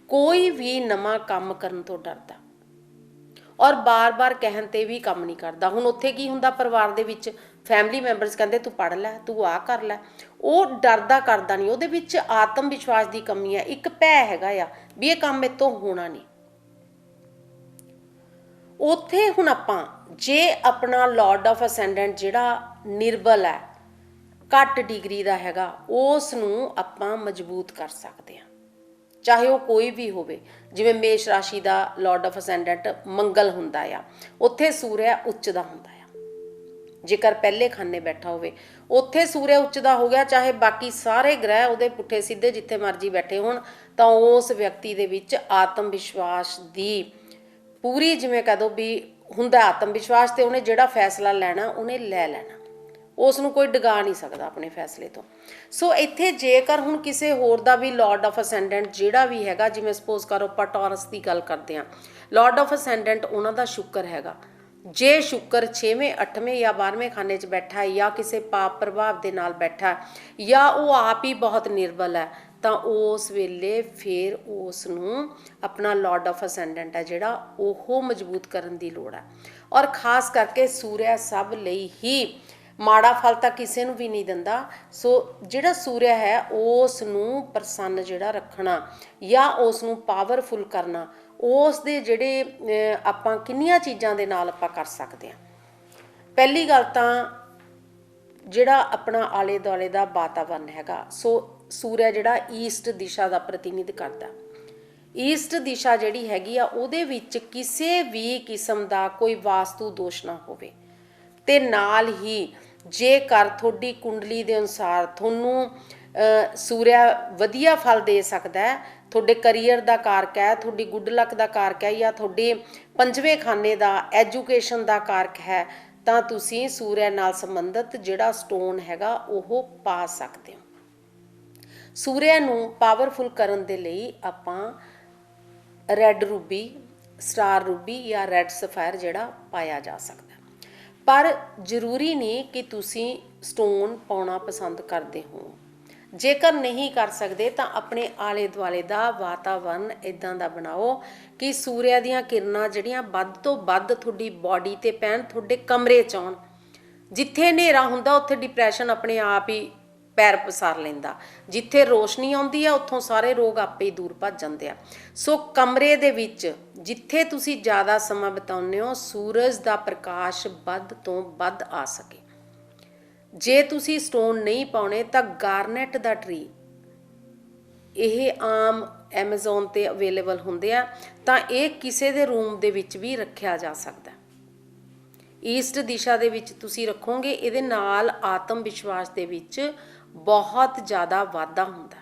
A: ਕੋਈ ਵੀ ਨਵਾਂ ਕੰਮ ਕਰਨ ਤੋਂ ਡਰਦਾ ਔਰ ਬਾਰ-ਬਾਰ ਕਹਿਣ 'ਤੇ ਵੀ ਕੰਮ ਨਹੀਂ ਕਰਦਾ। ਹੁਣ ਉੱਥੇ ਕੀ ਹੁੰਦਾ, ਪਰਿਵਾਰ ਦੇ ਵਿੱਚ ਫੈਮਿਲੀ ਮੈਂਬਰਸ ਕਹਿੰਦੇ ਤੂੰ ਪੜ੍ਹ ਲੈ, ਤੂੰ ਆਹ ਕਰ ਲੈ, ਉਹ ਡਰਦਾ ਕਰਦਾ ਨਹੀਂ, ਉਹਦੇ ਵਿੱਚ ਆਤਮ ਵਿਸ਼ਵਾਸ ਦੀ ਕਮੀ ਹੈ, ਇੱਕ ਭੈ ਹੈਗਾ ਆ ਵੀ ਇਹ ਕੰਮ ਮੇਰੇ ਤੋਂ ਹੋਣਾ ਨਹੀਂ। ਉੱਥੇ ਹੁਣ ਆਪਾਂ ਜੇ ਆਪਣਾ ਲॉर्ड ਆਫ ਅਸੈਂਡੈਂਟ ਜਿਹੜਾ ਨਿਰਬਲ ਹੈ, ਘੱਟ ਡਿਗਰੀ ਦਾ ਹੈਗਾ, ਉਸ ਨੂੰ ਆਪਾਂ ਮਜ਼ਬੂਤ ਕਰ ਸਕਦੇ ਹਾਂ, ਚਾਹੇ ਉਹ ਕੋਈ ਵੀ ਹੋਵੇ। ਜਿਵੇਂ ਮੇਸ਼ ਰਾਸ਼ੀ ਦਾ ਲॉर्ड ਆਫ ਅਸੈਂਡੈਂਟ ਮੰਗਲ ਹੁੰਦਾ ਆ, ਉੱਥੇ ਸੂਰਜ ਉੱਚ ਦਾ ਹੁੰਦਾ ਆ। ਜੇਕਰ ਪਹਿਲੇ ਖਾਨੇ ਬੈਠਾ ਹੋਵੇ, ਉੱਥੇ ਸੂਰਜ ਉੱਚ ਦਾ ਹੋ ਗਿਆ, ਚਾਹੇ ਬਾਕੀ ਸਾਰੇ ਗ੍ਰਹਿ ਉਹਦੇ ਪੁੱਠੇ ਸਿੱਧੇ ਜਿੱਥੇ ਮਰਜੀ ਬੈਠੇ ਹੋਣ, ਤਾਂ ਉਸ ਵਿਅਕਤੀ ਦੇ ਵਿੱਚ ਆਤਮ ਵਿਸ਼ਵਾਸ ਦੀ ਪੂਰੀ, ਜਿਵੇਂ ਕਹਿ ਦੋ ਵੀ ਹੁੰਦਾ ਆਤਮ ਵਿਸ਼ਵਾਸ, ਤੇ ਉਹਨੇ ਜਿਹੜਾ ਫੈਸਲਾ ਲੈਣਾ ਉਹਨੇ ਲੈ ਲੈਣਾ, ਉਸ ਨੂੰ ਕੋਈ ਡਗਾ ਨਹੀਂ ਸਕਦਾ ਆਪਣੇ ਫੈਸਲੇ ਤੋਂ। ਸੋ ਇੱਥੇ ਜੇਕਰ ਹੁਣ ਕਿਸੇ ਹੋਰ ਦਾ ਵੀ ਲॉर्ड ਆਫ ਅਸੈਂਡੈਂਟ ਜਿਹੜਾ ਵੀ ਹੈਗਾ, ਜਿਵੇਂ ਸਪੋਜ਼ ਕਰੋ ਆਪਾਂ ਟੌਰਸ ਦੀ ਗੱਲ ਕਰਦੇ ਹਾਂ, ਲॉर्ड ਆਫ ਅਸੈਂਡੈਂਟ ਉਹਨਾਂ ਦਾ ਸ਼ੁੱਕਰ ਹੈਗਾ। ਜੇ ਸ਼ੁੱਕਰ 6ਵੇਂ 8ਵੇਂ ਜਾਂ 12ਵੇਂ ਖਾਨੇ 'ਚ ਬੈਠਾ ਹੈ ਜਾਂ ਕਿਸੇ ਪਾਪ ਪ੍ਰਭਾਵ ਦੇ ਨਾਲ ਬੈਠਾ ਹੈ ਜਾਂ ਉਹ ਆਪ ਹੀ ਬਹੁਤ ਨਿਰਬਲ ਹੈ, ਤਾਂ ਉਸ ਵੇਲੇ ਫਿਰ ਉਸ ਨੂੰ ਆਪਣਾ ਲॉर्ड ਆਫ ਅਸੈਂਡੈਂਟ ਹੈ ਜਿਹੜਾ ਉਹ ਮਜ਼ਬੂਤ ਕਰਨ ਦੀ ਲੋੜ ਹੈ। ਔਰ ਖਾਸ ਕਰਕੇ ਸੂਰਜ ਸਭ ਲਈ ਹੀ ਮਾੜਾ ਫਲ ਤਾਂ ਕਿਸੇ ਨੂੰ ਵੀ ਨਹੀਂ ਦਿੰਦਾ। ਸੋ ਜਿਹੜਾ ਸੂਰਜ ਹੈ ਉਸ ਨੂੰ ਪ੍ਰਸੰਨ ਜਿਹੜਾ ਰੱਖਣਾ ਜਾਂ ਉਸ ਨੂੰ ਪਾਵਰਫੁਲ ਕਰਨਾ, ਉਸ ਦੇ ਜਿਹੜੇ ਆਪਾਂ ਕਿੰਨੀਆਂ ਚੀਜ਼ਾਂ ਦੇ ਨਾਲ ਆਪਾਂ ਕਰ ਸਕਦੇ ਹਾਂ। ਪਹਿਲੀ ਗੱਲ ਤਾਂ ਜਿਹੜਾ ਆਪਣਾ ਆਲੇ ਦੁਆਲੇ ਦਾ ਵਾਤਾਵਰਨ ਹੈਗਾ, ਸੋ ਸੂਰਜ ਜਿਹੜਾ ਈਸਟ ਦਿਸ਼ਾ ਦਾ ਪ੍ਰਤੀਨਿਧ ਕਰਦਾ। ਈਸਟ ਦਿਸ਼ਾ ਜਿਹੜੀ ਹੈਗੀ ਆ ਉਹਦੇ ਵਿੱਚ ਕਿਸੇ ਵੀ ਕਿਸਮ ਦਾ ਕੋਈ ਵਾਸਤੂ ਦੋਸ਼ ਨਾ ਹੋਵੇ, ਤੇ ਨਾਲ ਹੀ ਜੇਕਰ ਤੁਹਾਡੀ ਕੁੰਡਲੀ ਦੇ ਅਨੁਸਾਰ ਤੁਹਾਨੂੰ ਸੂਰਜ ਵਧੀਆ ਫਲ ਦੇ ਸਕਦਾ ਹੈ, ਤੁਹਾਡੇ ਕਰੀਅਰ ਦਾ ਕਾਰਕ ਹੈ, ਤੁਹਾਡੀ ਗੁੱਡ ਲੱਕ ਦਾ ਕਾਰਕ ਹੈ, ਜਾਂ ਤੁਹਾਡੇ 5ਵੇਂ ਖਾਨੇ ਦਾ ਐਜੂਕੇਸ਼ਨ ਦਾ ਕਾਰਕ ਹੈ, ਤਾਂ ਤੁਸੀਂ ਸੂਰਜ ਨਾਲ ਸੰਬੰਧਿਤ ਜਿਹੜਾ ਸਟੋਨ ਹੈਗਾ ਉਹ ਪਾ ਸਕਦੇ ਹੋ। ਸੂਰਜ ਨੂੰ ਪਾਵਰਫੁਲ ਕਰਨ ਦੇ ਲਈ ਆਪਾਂ ਰੈੱਡ ਰੂਬੀ, ਸਟਾਰ ਰੂਬੀ ਜਾਂ ਰੈੱਡ ਸਫਾਇਰ ਜਿਹੜਾ ਪਾਇਆ ਜਾ ਸਕਦਾ। ਪਰ ਜ਼ਰੂਰੀ ਨਹੀਂ ਕਿ ਤੁਸੀਂ ਸਟੋਨ ਪਾਉਣਾ ਪਸੰਦ ਕਰਦੇ ਹੋ। ਜੇਕਰ ਨਹੀਂ ਕਰ ਸਕਦੇ ਤਾਂ ਆਪਣੇ ਆਲੇ ਦੁਆਲੇ ਦਾ ਵਾਤਾਵਰਨ ਇੱਦਾਂ ਦਾ ਬਣਾਓ ਕਿ ਸੂਰਿਆ ਦੀਆਂ ਕਿਰਨਾਂ ਜਿਹੜੀਆਂ ਵੱਧ ਤੋਂ ਵੱਧ ਤੁਹਾਡੀ ਬਾਡੀ 'ਤੇ ਪੈਣ, ਤੁਹਾਡੇ ਕਮਰੇ 'ਚ ਆਉਣ। ਜਿੱਥੇ ਹਨੇਰਾ ਹੁੰਦਾ ਉੱਥੇ ਡਿਪਰੈਸ਼ਨ ਆਪਣੇ ਆਪ ਹੀ ਪੈਰ ਪਸਾਰ ਲੈਂਦਾ। ਜਿੱਥੇ ਰੋਸ਼ਨੀ ਆਉਂਦੀ ਆ ਉੱਥੋਂ ਸਾਰੇ ਰੋਗ ਆਪੇ ਹੀ ਦੂਰ ਭੱਜ ਜਾਂਦੇ ਆ। ਸੋ ਕਮਰੇ ਦੇ ਵਿੱਚ ਜਿੱਥੇ ਤੁਸੀਂ ਜ਼ਿਆਦਾ ਸਮਾਂ ਬਿਤਾਉਂਦੇ ਹੋ, ਸੂਰਜ ਦਾ ਪ੍ਰਕਾਸ਼ ਵੱਧ ਤੋਂ ਵੱਧ ਆ ਸਕੇ। ਜੇ ਤੁਸੀਂ ਸਟੋਨ ਨਹੀਂ ਪਾਉਣੇ ਤਾਂ ਗਾਰਨੈਟ ਦਾ ਟਰੀ, ਇਹ ਆਮ ਐਮਾਜ਼ੋਨ 'ਤੇ ਅਵੇਲੇਬਲ ਹੁੰਦੇ ਆ, ਤਾਂ ਇਹ ਕਿਸੇ ਦੇ ਰੂਮ ਦੇ ਵਿੱਚ ਵੀ ਰੱਖਿਆ ਜਾ ਸਕਦਾ। ਈਸਟ ਦਿਸ਼ਾ ਦੇ ਵਿੱਚ ਤੁਸੀਂ ਰੱਖੋਗੇ, ਇਹਦੇ ਨਾਲ ਆਤਮ ਵਿਸ਼ਵਾਸ ਦੇ ਵਿੱਚ ਬਹੁਤ ਜ਼ਿਆਦਾ ਵਾਧਾ ਹੁੰਦਾ।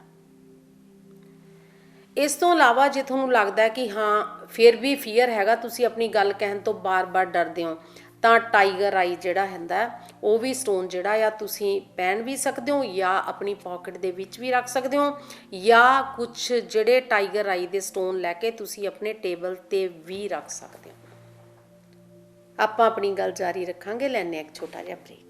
A: ਇਸ ਤੋਂ ਇਲਾਵਾ ਜੇ ਤੁਹਾਨੂੰ ਲੱਗਦਾ ਕਿ ਹਾਂ ਫਿਰ ਵੀ ਫੀਅਰ ਹੈਗਾ, ਤੁਸੀਂ ਆਪਣੀ ਗੱਲ ਕਹਿਣ ਤੋਂ ਬਾਰ-ਬਾਰ ਡਰਦੇ ਹੋ, ਤਾਂ ਟਾਈਗਰ ਆਈ ਜਿਹੜਾ ਹੁੰਦਾ ਉਹ ਵੀ ਸਟੋਨ ਜਿਹੜਾ ਆ ਤੁਸੀਂ ਪਹਿਨ ਵੀ ਸਕਦੇ ਹੋ ਜਾਂ ਆਪਣੀ ਪੋਕਟ ਦੇ ਵਿੱਚ ਵੀ ਰੱਖ ਸਕਦੇ ਹੋ, ਜਾਂ ਕੁਝ ਜਿਹੜੇ ਟਾਈਗਰ ਆਈ ਦੇ ਸਟੋਨ ਲੈ ਕੇ ਤੁਸੀਂ ਆਪਣੇ ਟੇਬਲ 'ਤੇ ਵੀ ਰੱਖ ਸਕਦੇ ਹੋ। ਆਪਾਂ ਆਪਣੀ ਗੱਲ ਜਾਰੀ ਰੱਖਾਂਗੇ, ਲੈਂਦੇ ਹਾਂ ਇੱਕ ਛੋਟਾ ਜਿਹਾ ਬ੍ਰੇਕ।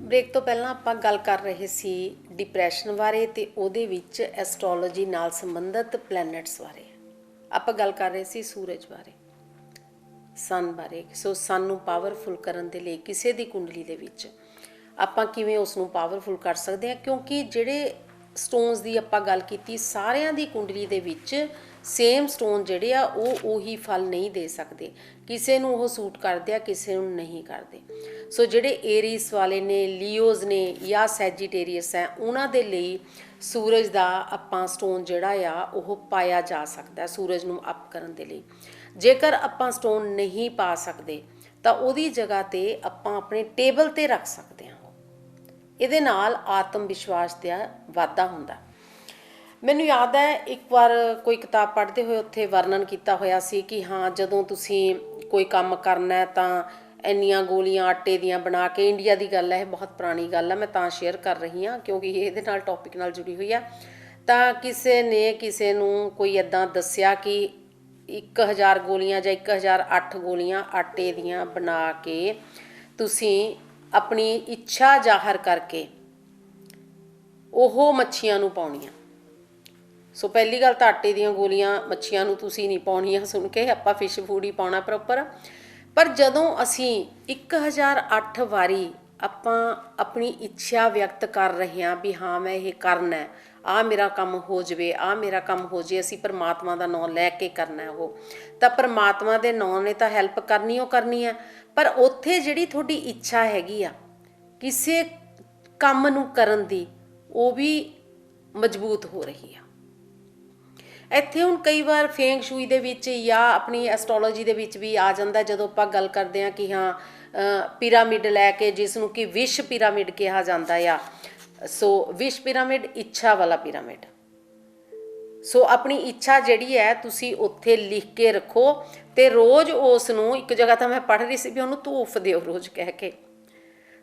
A: ਬ੍ਰੇਕ ਤੋਂ ਪਹਿਲਾਂ ਆਪਾਂ ਗੱਲ ਕਰ ਰਹੇ ਸੀ ਡਿਪਰੈਸ਼ਨ ਬਾਰੇ ਅਤੇ ਉਹਦੇ ਵਿੱਚ ਐਸਟਰੋਲੋਜੀ ਨਾਲ ਸੰਬੰਧਿਤ ਪਲੈਨਟਸ ਬਾਰੇ। ਆਪਾਂ ਗੱਲ ਕਰ ਰਹੇ ਸੀ ਸੂਰਜ ਬਾਰੇ, ਸਨ ਬਾਰੇ। ਸੋ ਸਨ ਨੂੰ ਪਾਵਰਫੁਲ ਕਰਨ ਦੇ ਲਈ ਕਿਸੇ ਦੀ ਕੁੰਡਲੀ ਦੇ ਵਿੱਚ ਆਪਾਂ ਕਿਵੇਂ ਉਸ ਨੂੰ ਪਾਵਰਫੁਲ ਕਰ ਸਕਦੇ ਹਾਂ, ਕਿਉਂਕਿ ਜਿਹੜੇ ਸਟੋਨਸ ਦੀ ਆਪਾਂ ਗੱਲ ਕੀਤੀ, ਸਾਰਿਆਂ ਦੀ ਕੁੰਡਲੀ ਦੇ ਵਿੱਚ ਸੇਮ ਸਟੋਨ ਜਿਹੜੇ ਆ ਉਹ ਉਹੀ ਫਲ ਨਹੀਂ ਦੇ ਸਕਦੇ। ਕਿਸੇ ਨੂੰ ਉਹ ਸੂਟ ਕਰਦੇ ਆ, ਕਿਸੇ ਨੂੰ ਨਹੀਂ ਕਰਦੇ। ਸੋ ਜਿਹੜੇ ਏਰੀਸ ਵਾਲੇ ਨੇ, ਲੀਓਜ਼ ਨੇ ਜਾਂ ਸੈਜੀਟੇਰੀਅਸ ਹੈ, ਉਹਨਾਂ ਦੇ ਲਈ ਸੂਰਜ ਦਾ ਆਪਾਂ ਸਟੋਨ ਜਿਹੜਾ ਆ ਉਹ ਪਾਇਆ ਜਾ ਸਕਦਾ ਸੂਰਜ ਨੂੰ ਅਪ ਕਰਨ ਦੇ ਲਈ। ਜੇਕਰ ਆਪਾਂ ਸਟੋਨ ਨਹੀਂ ਪਾ ਸਕਦੇ ਤਾਂ ਉਹਦੀ ਜਗ੍ਹਾ 'ਤੇ ਆਪਾਂ ਆਪਣੇ ਟੇਬਲ 'ਤੇ ਰੱਖ ਸਕਦੇ ਹਾਂ। ਇਹਦੇ ਨਾਲ ਆਤਮ ਵਿਸ਼ਵਾਸ ਦਾ ਵਾਧਾ ਹੁੰਦਾ। ਮੈਨੂੰ ਯਾਦ ਹੈ ਇੱਕ ਵਾਰ ਕੋਈ ਕਿਤਾਬ ਪੜ੍ਹਦੇ ਹੋਏ ਉੱਥੇ ਵਰਣਨ ਕੀਤਾ ਹੋਇਆ ਸੀ ਕਿ ਹਾਂ ਜਦੋਂ ਤੁਸੀਂ ਕੋਈ ਕੰਮ ਕਰਨਾ ਤਾਂ ਇੰਨੀਆਂ ਗੋਲੀਆਂ ਆਟੇ ਦੀਆਂ ਬਣਾ ਕੇ, ਇੰਡੀਆ ਦੀ ਗੱਲ ਹੈ, ਇਹ ਬਹੁਤ ਪੁਰਾਣੀ ਗੱਲ ਹੈ, ਮੈਂ ਤਾਂ ਸ਼ੇਅਰ ਕਰ ਰਹੀ ਹਾਂ ਕਿਉਂਕਿ ਇਹਦੇ ਨਾਲ ਟੌਪਿਕ ਨਾਲ ਜੁੜੀ ਹੋਈ ਆ। ਤਾਂ ਕਿਸੇ ਨੇ ਕਿਸੇ ਨੂੰ ਕੋਈ ਇੱਦਾਂ ਦੱਸਿਆ ਕਿ 1000 ਗੋਲੀਆਂ ਜਾਂ 1008 ਗੋਲੀਆਂ ਆਟੇ ਦੀਆਂ ਬਣਾ ਕੇ ਤੁਸੀਂ ਆਪਣੀ ਇੱਛਾ ਜ਼ਾਹਰ ਕਰਕੇ ਉਹ ਮੱਛੀਆਂ ਨੂੰ ਪਾਉਣੀਆਂ। ਸੋ ਪਹਿਲੀ ਗੱਲ ਤਾਂ ਆਟੇ ਦੀਆਂ ਗੋਲੀਆਂ ਮੱਛੀਆਂ ਨੂੰ ਤੁਸੀਂ ਨਹੀਂ ਪਾਉਣੀਆਂ, ਸੁਣ ਕੇ ਆਪਾਂ ਫਿਸ਼ ਫੂਡ ਹੀ ਪਾਉਣਾ ਪ੍ਰੋਪਰ। ਪਰ ਜਦੋਂ ਅਸੀਂ 1008 ਵਾਰੀ ਆਪਾਂ ਆਪਣੀ ਇੱਛਾ ਵਿਅਕਤ ਕਰ ਰਹੇ ਹਾਂ ਵੀ ਹਾਂ ਮੈਂ ਇਹ ਕਰਨਾ, ਆਹ ਮੇਰਾ ਕੰਮ ਹੋ ਜਾਵੇ, ਆਹ ਮੇਰਾ ਕੰਮ ਹੋ ਜਾਵੇ, ਅਸੀਂ ਪਰਮਾਤਮਾ ਦਾ ਨਾਂ ਲੈ ਕੇ ਕਰਨਾ ਉਹ, ਤਾਂ ਪਰਮਾਤਮਾ ਦੇ ਨਾਂ ਨੇ ਤਾਂ ਹੈਲਪ ਕਰਨੀ ਉਹ ਕਰਨੀ ਹੈ। ਪਰ ਉੱਥੇ ਜਿਹੜੀ ਤੁਹਾਡੀ ਇੱਛਾ ਹੈਗੀ ਆ ਕਿਸੇ ਕੰਮ ਨੂੰ ਕਰਨ ਦੀ, ਉਹ ਵੀ ਮਜ਼ਬੂਤ ਹੋ ਰਹੀ ਆ। ਇੱਥੇ ਹੁਣ ਕਈ ਵਾਰ ਫੇਂਗ ਸ਼ੂਈ ਦੇ ਵਿੱਚ ਜਾਂ ਆਪਣੀ ਐਸਟਰੋਲੋਜੀ ਦੇ ਵਿੱਚ ਵੀ ਆ ਜਾਂਦਾ, ਜਦੋਂ ਆਪਾਂ ਗੱਲ ਕਰਦੇ ਹਾਂ ਕਿ ਹਾਂ ਪਿਰਾਮਿਡ ਲੈ ਕੇ, ਜਿਸ ਨੂੰ ਕਿ ਵਿਸ਼ ਪਿਰਾਮਿਡ ਕਿਹਾ ਜਾਂਦਾ ਆ। ਸੋ ਵਿਸ਼ ਪਿਰਾਮਿਡ ਇੱਛਾ ਵਾਲਾ ਪਿਰਾਮਿਡ। ਸੋ ਆਪਣੀ ਇੱਛਾ ਜਿਹੜੀ ਹੈ ਤੁਸੀਂ ਉੱਥੇ ਲਿਖ ਕੇ ਰੱਖੋ ਅਤੇ ਰੋਜ਼ ਉਸ ਨੂੰ, ਇੱਕ ਜਗ੍ਹਾ ਤਾਂ ਮੈਂ ਪੜ੍ਹ ਰਹੀ ਸੀ ਵੀ ਉਹਨੂੰ ਧੂਫ ਦਿਓ ਰੋਜ਼ ਕਹਿ ਕੇ।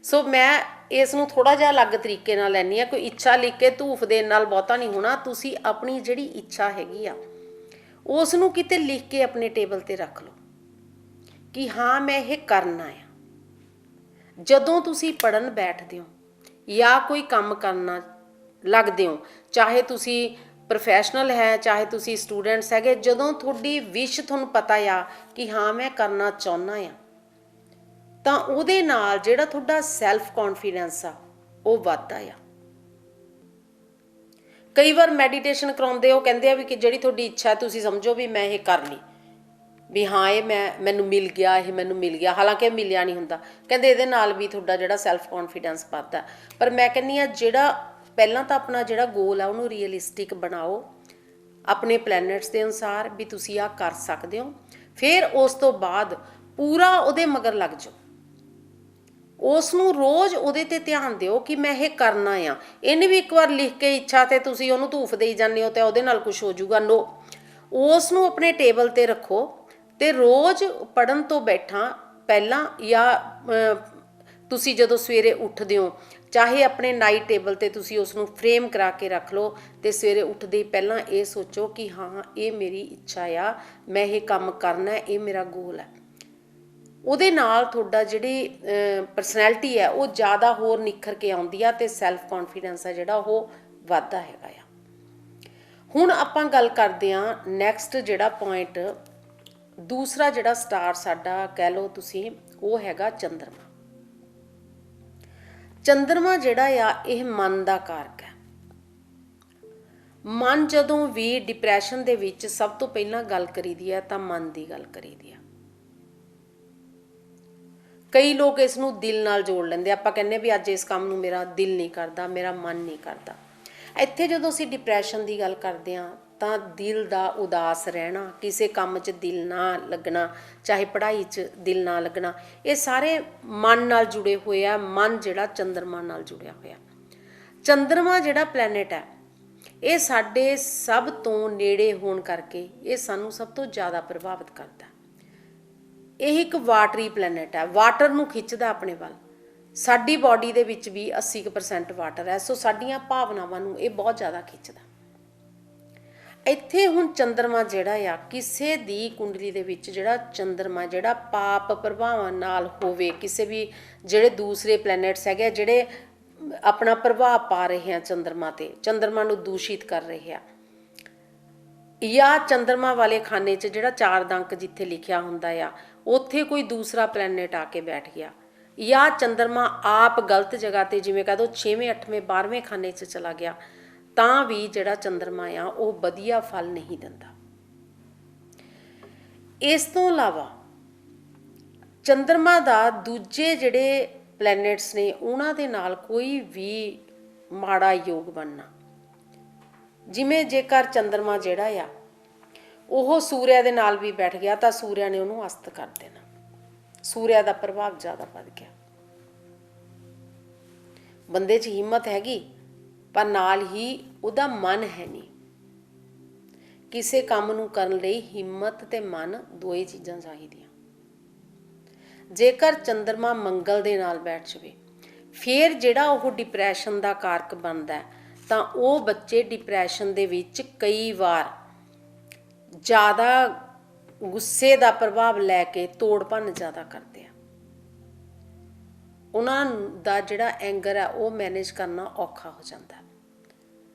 A: ਸੋ ਮੈਂ ਇਸ ਨੂੰ ਥੋੜ੍ਹਾ ਜਿਹਾ ਅਲੱਗ ਤਰੀਕੇ ਨਾਲ ਲੈਂਦੀ ਹਾਂ। ਕੋਈ ਇੱਛਾ ਲਿਖ ਕੇ ਧੂਫ ਦੇਣ ਨਾਲ ਬਹੁਤਾ ਨਹੀਂ ਹੋਣਾ। ਤੁਸੀਂ ਆਪਣੀ ਜਿਹੜੀ ਇੱਛਾ ਹੈਗੀ ਆ ਉਸ ਨੂੰ ਕਿਤੇ ਲਿਖ ਕੇ ਆਪਣੇ ਟੇਬਲ 'ਤੇ ਰੱਖ ਲਓ ਕਿ ਹਾਂ ਮੈਂ ਇਹ ਕਰਨਾ ਆ। ਜਦੋਂ ਤੁਸੀਂ ਪੜ੍ਹਨ ਬੈਠਦੇ ਹੋ ਜਾਂ ਕੋਈ ਕੰਮ ਕਰਨਾ ਲੱਗਦੇ ਹੋ, ਚਾਹੇ ਤੁਸੀਂ ਪ੍ਰੋਫੈਸ਼ਨਲ ਹੈ, ਚਾਹੇ ਤੁਸੀਂ ਸਟੂਡੈਂਟਸ ਹੈਗੇ, ਜਦੋਂ ਤੁਹਾਡੀ ਵਿਸ਼ ਤੁਹਾਨੂੰ ਪਤਾ ਆ ਕਿ ਹਾਂ ਮੈਂ ਕਰਨਾ ਚਾਹੁੰਦਾ ਆ, ਤਾਂ ਉਹਦੇ ਨਾਲ ਜਿਹੜਾ ਤੁਹਾਡਾ ਸੈਲਫ ਕੌਨਫੀਡੈਂਸ ਆ ਉਹ ਵੱਧਦਾ ਆ। ਕਈ ਵਾਰ ਮੈਡੀਟੇਸ਼ਨ ਕਰਾਉਂਦੇ, ਉਹ ਕਹਿੰਦੇ ਆ ਵੀ ਕਿ ਜਿਹੜੀ ਤੁਹਾਡੀ ਇੱਛਾ ਤੁਸੀਂ ਸਮਝੋ ਵੀ ਮੈਂ ਇਹ ਕਰ ਲਈ, ਵੀ ਹਾਂ ਇਹ ਮੈਨੂੰ ਮਿਲ ਗਿਆ, ਇਹ ਮੈਨੂੰ ਮਿਲ ਗਿਆ, ਹਾਲਾਂਕਿ ਮਿਲਿਆ ਨਹੀਂ ਹੁੰਦਾ। ਕਹਿੰਦੇ ਇਹਦੇ ਨਾਲ ਵੀ ਤੁਹਾਡਾ ਜਿਹੜਾ ਸੈਲਫ ਕੌਨਫੀਡੈਂਸ ਵੱਧਦਾ। ਪਰ ਮੈਂ ਕਹਿੰਦੀ ਹਾਂ ਜਿਹੜਾ ਪਹਿਲਾਂ ਤਾਂ ਆਪਣਾ ਜਿਹੜਾ ਗੋਲ ਆ ਉਹਨੂੰ ਰੀਅਲਿਸਟਿਕ ਬਣਾਓ ਆਪਣੇ ਪਲੈਨਟਸ ਦੇ ਅਨੁਸਾਰ ਵੀ ਤੁਸੀਂ ਆਹ ਕਰ ਸਕਦੇ ਹੋ। ਫਿਰ ਉਸ ਤੋਂ ਬਾਅਦ ਪੂਰਾ ਉਹਦੇ ਮਗਰ ਲੱਗ ਜਾਓ, ਉਸ ਨੂੰ ਰੋਜ਼ ਉਹਦੇ 'ਤੇ ਧਿਆਨ ਦਿਓ ਕਿ ਮੈਂ ਇਹ ਕਰਨਾ ਆ। ਇਹਨੇ ਵੀ ਇੱਕ ਵਾਰ ਲਿਖ ਕੇ ਇੱਛਾ ਤੇ ਤੁਸੀਂ ਉਹਨੂੰ ਧੂਫ ਦੇਈ ਜਾਂਦੇ ਹੋ ਅਤੇ ਉਹਦੇ ਨਾਲ ਕੁਛ ਹੋ ਜਾਊਗਾ, ਨੋ। ਉਸ ਨੂੰ ਆਪਣੇ ਟੇਬਲ 'ਤੇ ਰੱਖੋ ਅਤੇ ਰੋਜ਼ ਪੜ੍ਹਨ ਤੋਂ ਬੈਠਾਂ ਪਹਿਲਾਂ ਜਾਂ ਤੁਸੀਂ ਜਦੋਂ ਸਵੇਰੇ ਉੱਠਦੇ ਹੋ ਚਾਹੇ ਆਪਣੇ ਨਾਈਟ ਟੇਬਲ ਤੇ ਤੁਸੀਂ ਉਸ ਨੂੰ ਫਰੇਮ ਕਰਾ ਕੇ ਰੱਖ ਲਓ ਤੇ ਸਵੇਰੇ ਉੱਠਦੇ ਹੀ ਪਹਿਲਾਂ ਇਹ ਸੋਚੋ ਕਿ ਹਾਂ ਇਹ ਮੇਰੀ ਇੱਛਾ ਆ, ਮੈਂ ਇਹ ਕੰਮ ਕਰਨਾ, ਇਹ ਮੇਰਾ ਗੋਲ ਹੈ। ਉਹਦੇ ਨਾਲ ਤੁਹਾਡਾ ਜਿਹੜੀ ਪਰਸਨੈਲਿਟੀ ਹੈ ਉਹ ਜ਼ਿਆਦਾ ਹੋਰ ਨਿਖਰ ਕੇ ਆਉਂਦੀ ਆ ਤੇ ਸੈਲਫ ਕੌਨਫੀਡੈਂਸ ਹੈ ਜਿਹੜਾ ਉਹ ਵੱਧਦਾ ਹੈਗਾ ਆ। ਹੁਣ ਆਪਾਂ ਗੱਲ ਕਰਦੇ ਹਾਂ ਨੈਕਸਟ ਜਿਹੜਾ ਪੁਆਇੰਟ, ਦੂਸਰਾ ਜਿਹੜਾ ਸਟਾਰ ਸਾਡਾ ਕਹਿ ਲਓ ਤੁਸੀਂ, ਉਹ ਹੈਗਾ ਚੰਦਰਮਾ। ਚੰਦਰਮਾ ਜਿਹੜਾ ਆ ਇਹ ਮਨ ਦਾ ਕਾਰਕ ਹੈ। ਮਨ ਜਦੋਂ ਵੀ ਡਿਪਰੈਸ਼ਨ ਦੇ ਵਿੱਚ ਸਭ ਤੋਂ ਪਹਿਲਾਂ ਗੱਲ ਕਰੀਦੀ ਹੈ ਤਾਂ ਮਨ ਦੀ ਗੱਲ ਕਰੀਦੀ ਹੈ। ਕਈ ਲੋਕ ਇਸ ਨੂੰ ਦਿਲ ਨਾਲ ਜੋੜ ਲੈਂਦੇ, ਆਪਾਂ ਕਹਿੰਦੇ ਵੀ ਅੱਜ ਇਸ ਕੰਮ ਨੂੰ ਮੇਰਾ ਦਿਲ ਨਹੀਂ ਕਰਦਾ, ਮੇਰਾ ਮਨ ਨਹੀਂ ਕਰਦਾ। ਇੱਥੇ ਜਦੋਂ ਅਸੀਂ ਡਿਪਰੈਸ਼ਨ ਦੀ ਗੱਲ ਕਰਦੇ ਹਾਂ ਤਾਂ ਦਿਲ ਦਾ ਉਦਾਸ ਰਹਿਣਾ, ਕਿਸੇ ਕੰਮ 'ਚ ਦਿਲ ਨਾ ਲੱਗਣਾ, ਚਾਹੇ ਪੜ੍ਹਾਈ 'ਚ ਦਿਲ ਨਾ ਲੱਗਣਾ, ਇਹ ਸਾਰੇ ਮਨ ਨਾਲ ਜੁੜੇ ਹੋਏ ਆ। ਮਨ ਜਿਹੜਾ ਚੰਦਰਮਾ ਨਾਲ ਜੁੜਿਆ ਹੋਇਆ। ਚੰਦਰਮਾ ਜਿਹੜਾ ਪਲੈਨਟ ਹੈ ਇਹ ਸਾਡੇ ਸਭ ਤੋਂ ਨੇੜੇ ਹੋਣ ਕਰਕੇ ਇਹ ਸਾਨੂੰ ਸਭ ਤੋਂ ਜ਼ਿਆਦਾ ਪ੍ਰਭਾਵਿਤ ਕਰਦਾ। ਇਹ ਇੱਕ ਵਾਟਰੀ ਪਲੈਨਟ ਹੈ, ਵਾਟਰ ਨੂੰ ਖਿੱਚਦਾ ਆਪਣੇ ਵੱਲ। ਸਾਡੀ ਬਾਡੀ ਦੇ ਵਿੱਚ ਵੀ 80% ਵਾਟਰ ਹੈ, ਸੋ ਸਾਡੀਆਂ ਭਾਵਨਾਵਾਂ ਨੂੰ ਇਹ ਬਹੁਤ ਜ਼ਿਆਦਾ ਖਿੱਚਦਾ। ਇੱਥੇ ਹੁਣ ਚੰਦਰਮਾ ਜਿਹੜਾ ਆ, ਕਿਸੇ ਦੀ ਕੁੰਡਲੀ ਦੇ ਵਿੱਚ ਜਿਹੜਾ ਚੰਦਰਮਾ ਜਿਹੜਾ ਪਾਪ ਪ੍ਰਭਾਵਾਂ ਨਾਲ ਹੋਵੇ, ਕਿਸੇ ਵੀ ਜਿਹੜੇ ਦੂਸਰੇ ਪਲੈਨਟਸ ਹੈਗੇ ਜਿਹੜੇ ਆਪਣਾ ਪ੍ਰਭਾਵ ਪਾ ਰਹੇ ਆ ਚੰਦਰਮਾ ਤੇ, ਚੰਦਰਮਾ ਨੂੰ ਦੂਸ਼ਿਤ ਕਰ ਰਹੇ ਆ, ਜਾਂ ਚੰਦਰਮਾ ਵਾਲੇ ਖਾਨੇ 'ਚ ਜਿਹੜਾ 4 ਅੰਕ ਜਿੱਥੇ ਲਿਖਿਆ ਹੁੰਦਾ ਆ ਉੱਥੇ ਕੋਈ ਦੂਸਰਾ ਪਲੈਨਟ ਆ ਕੇ ਬੈਠ ਗਿਆ, ਜਾਂ ਚੰਦਰਮਾ ਆਪ ਗਲਤ ਜਗ੍ਹਾ ਤੇ ਜਿਵੇਂ ਕਹਿ ਦਿਓ 6ਵੇਂ 8ਵੇਂ 12ਵੇਂ ਖਾਨੇ 'ਚ ਚਲਾ ਗਿਆ, ਤਾਂ ਵੀ ਜਿਹੜਾ ਚੰਦਰਮਾ ਆ ਉਹ ਵਧੀਆ ਫਲ ਨਹੀਂ ਦਿੰਦਾ। ਇਸ ਤੋਂ ਇਲਾਵਾ ਚੰਦਰਮਾ ਦਾ ਦੂਜੇ ਜਿਹੜੇ ਪਲੈਨਟਸ ਨੇ ਉਹਨਾਂ ਦੇ ਨਾਲ ਕੋਈ ਵੀ ਮਾੜਾ ਯੋਗ ਬਣਨਾ, ਜਿਵੇਂ ਜੇਕਰ ਚੰਦਰਮਾ ਜਿਹੜਾ ਆ ਉਹ ਸੂਰਿਆ ਦੇ ਨਾਲ ਵੀ ਬੈਠ ਗਿਆ ਤਾਂ ਸੂਰਿਆ ਨੇ ਉਹਨੂੰ ਅਸਤ ਕਰ ਦੇਣਾ, ਸੂਰਿਆ ਦਾ ਪ੍ਰਭਾਵ ਜ਼ਿਆਦਾ ਵੱਧ ਗਿਆ। ਬੰਦੇ 'ਚ ਹਿੰਮਤ ਹੈਗੀ ਪਰ ਨਾਲ ਹੀ ਉਹਦਾ ਮਨ ਹੈ ਨਹੀਂ। ਕਿਸੇ ਕੰਮ ਨੂੰ ਕਰਨ ਲਈ ਹਿੰਮਤ ਤੇ ਮਨ ਦੋਏ ਚੀਜ਼ਾਂ ਚਾਹੀਦੀਆਂ। ਜੇਕਰ ਚੰਦਰਮਾ ਮੰਗਲ ਦੇ ਨਾਲ ਬੈਠ ਜਾਵੇ ਫਿਰ ਜਿਹੜਾ ਉਹ ਡਿਪਰੈਸ਼ਨ ਦਾ ਕਾਰਕ ਬਣਦਾ ਤਾਂ ਉਹ ਬੱਚੇ ਡਿਪਰੈਸ਼ਨ ਦੇ ਵਿੱਚ ਕਈ ਵਾਰ ਜ਼ਿਆਦਾ ਗੁੱਸੇ ਦਾ ਪ੍ਰਭਾਵ ਲੈ ਕੇ ਤੋੜ ਭੰਨ ਜ਼ਿਆਦਾ ਕਰਦੇ ਆ। ਉਹਨਾਂ ਦਾ ਜਿਹੜਾ ਐਂਗਰ ਹੈ ਉਹ ਮੈਨੇਜ ਕਰਨਾ ਔਖਾ ਹੋ ਜਾਂਦਾ।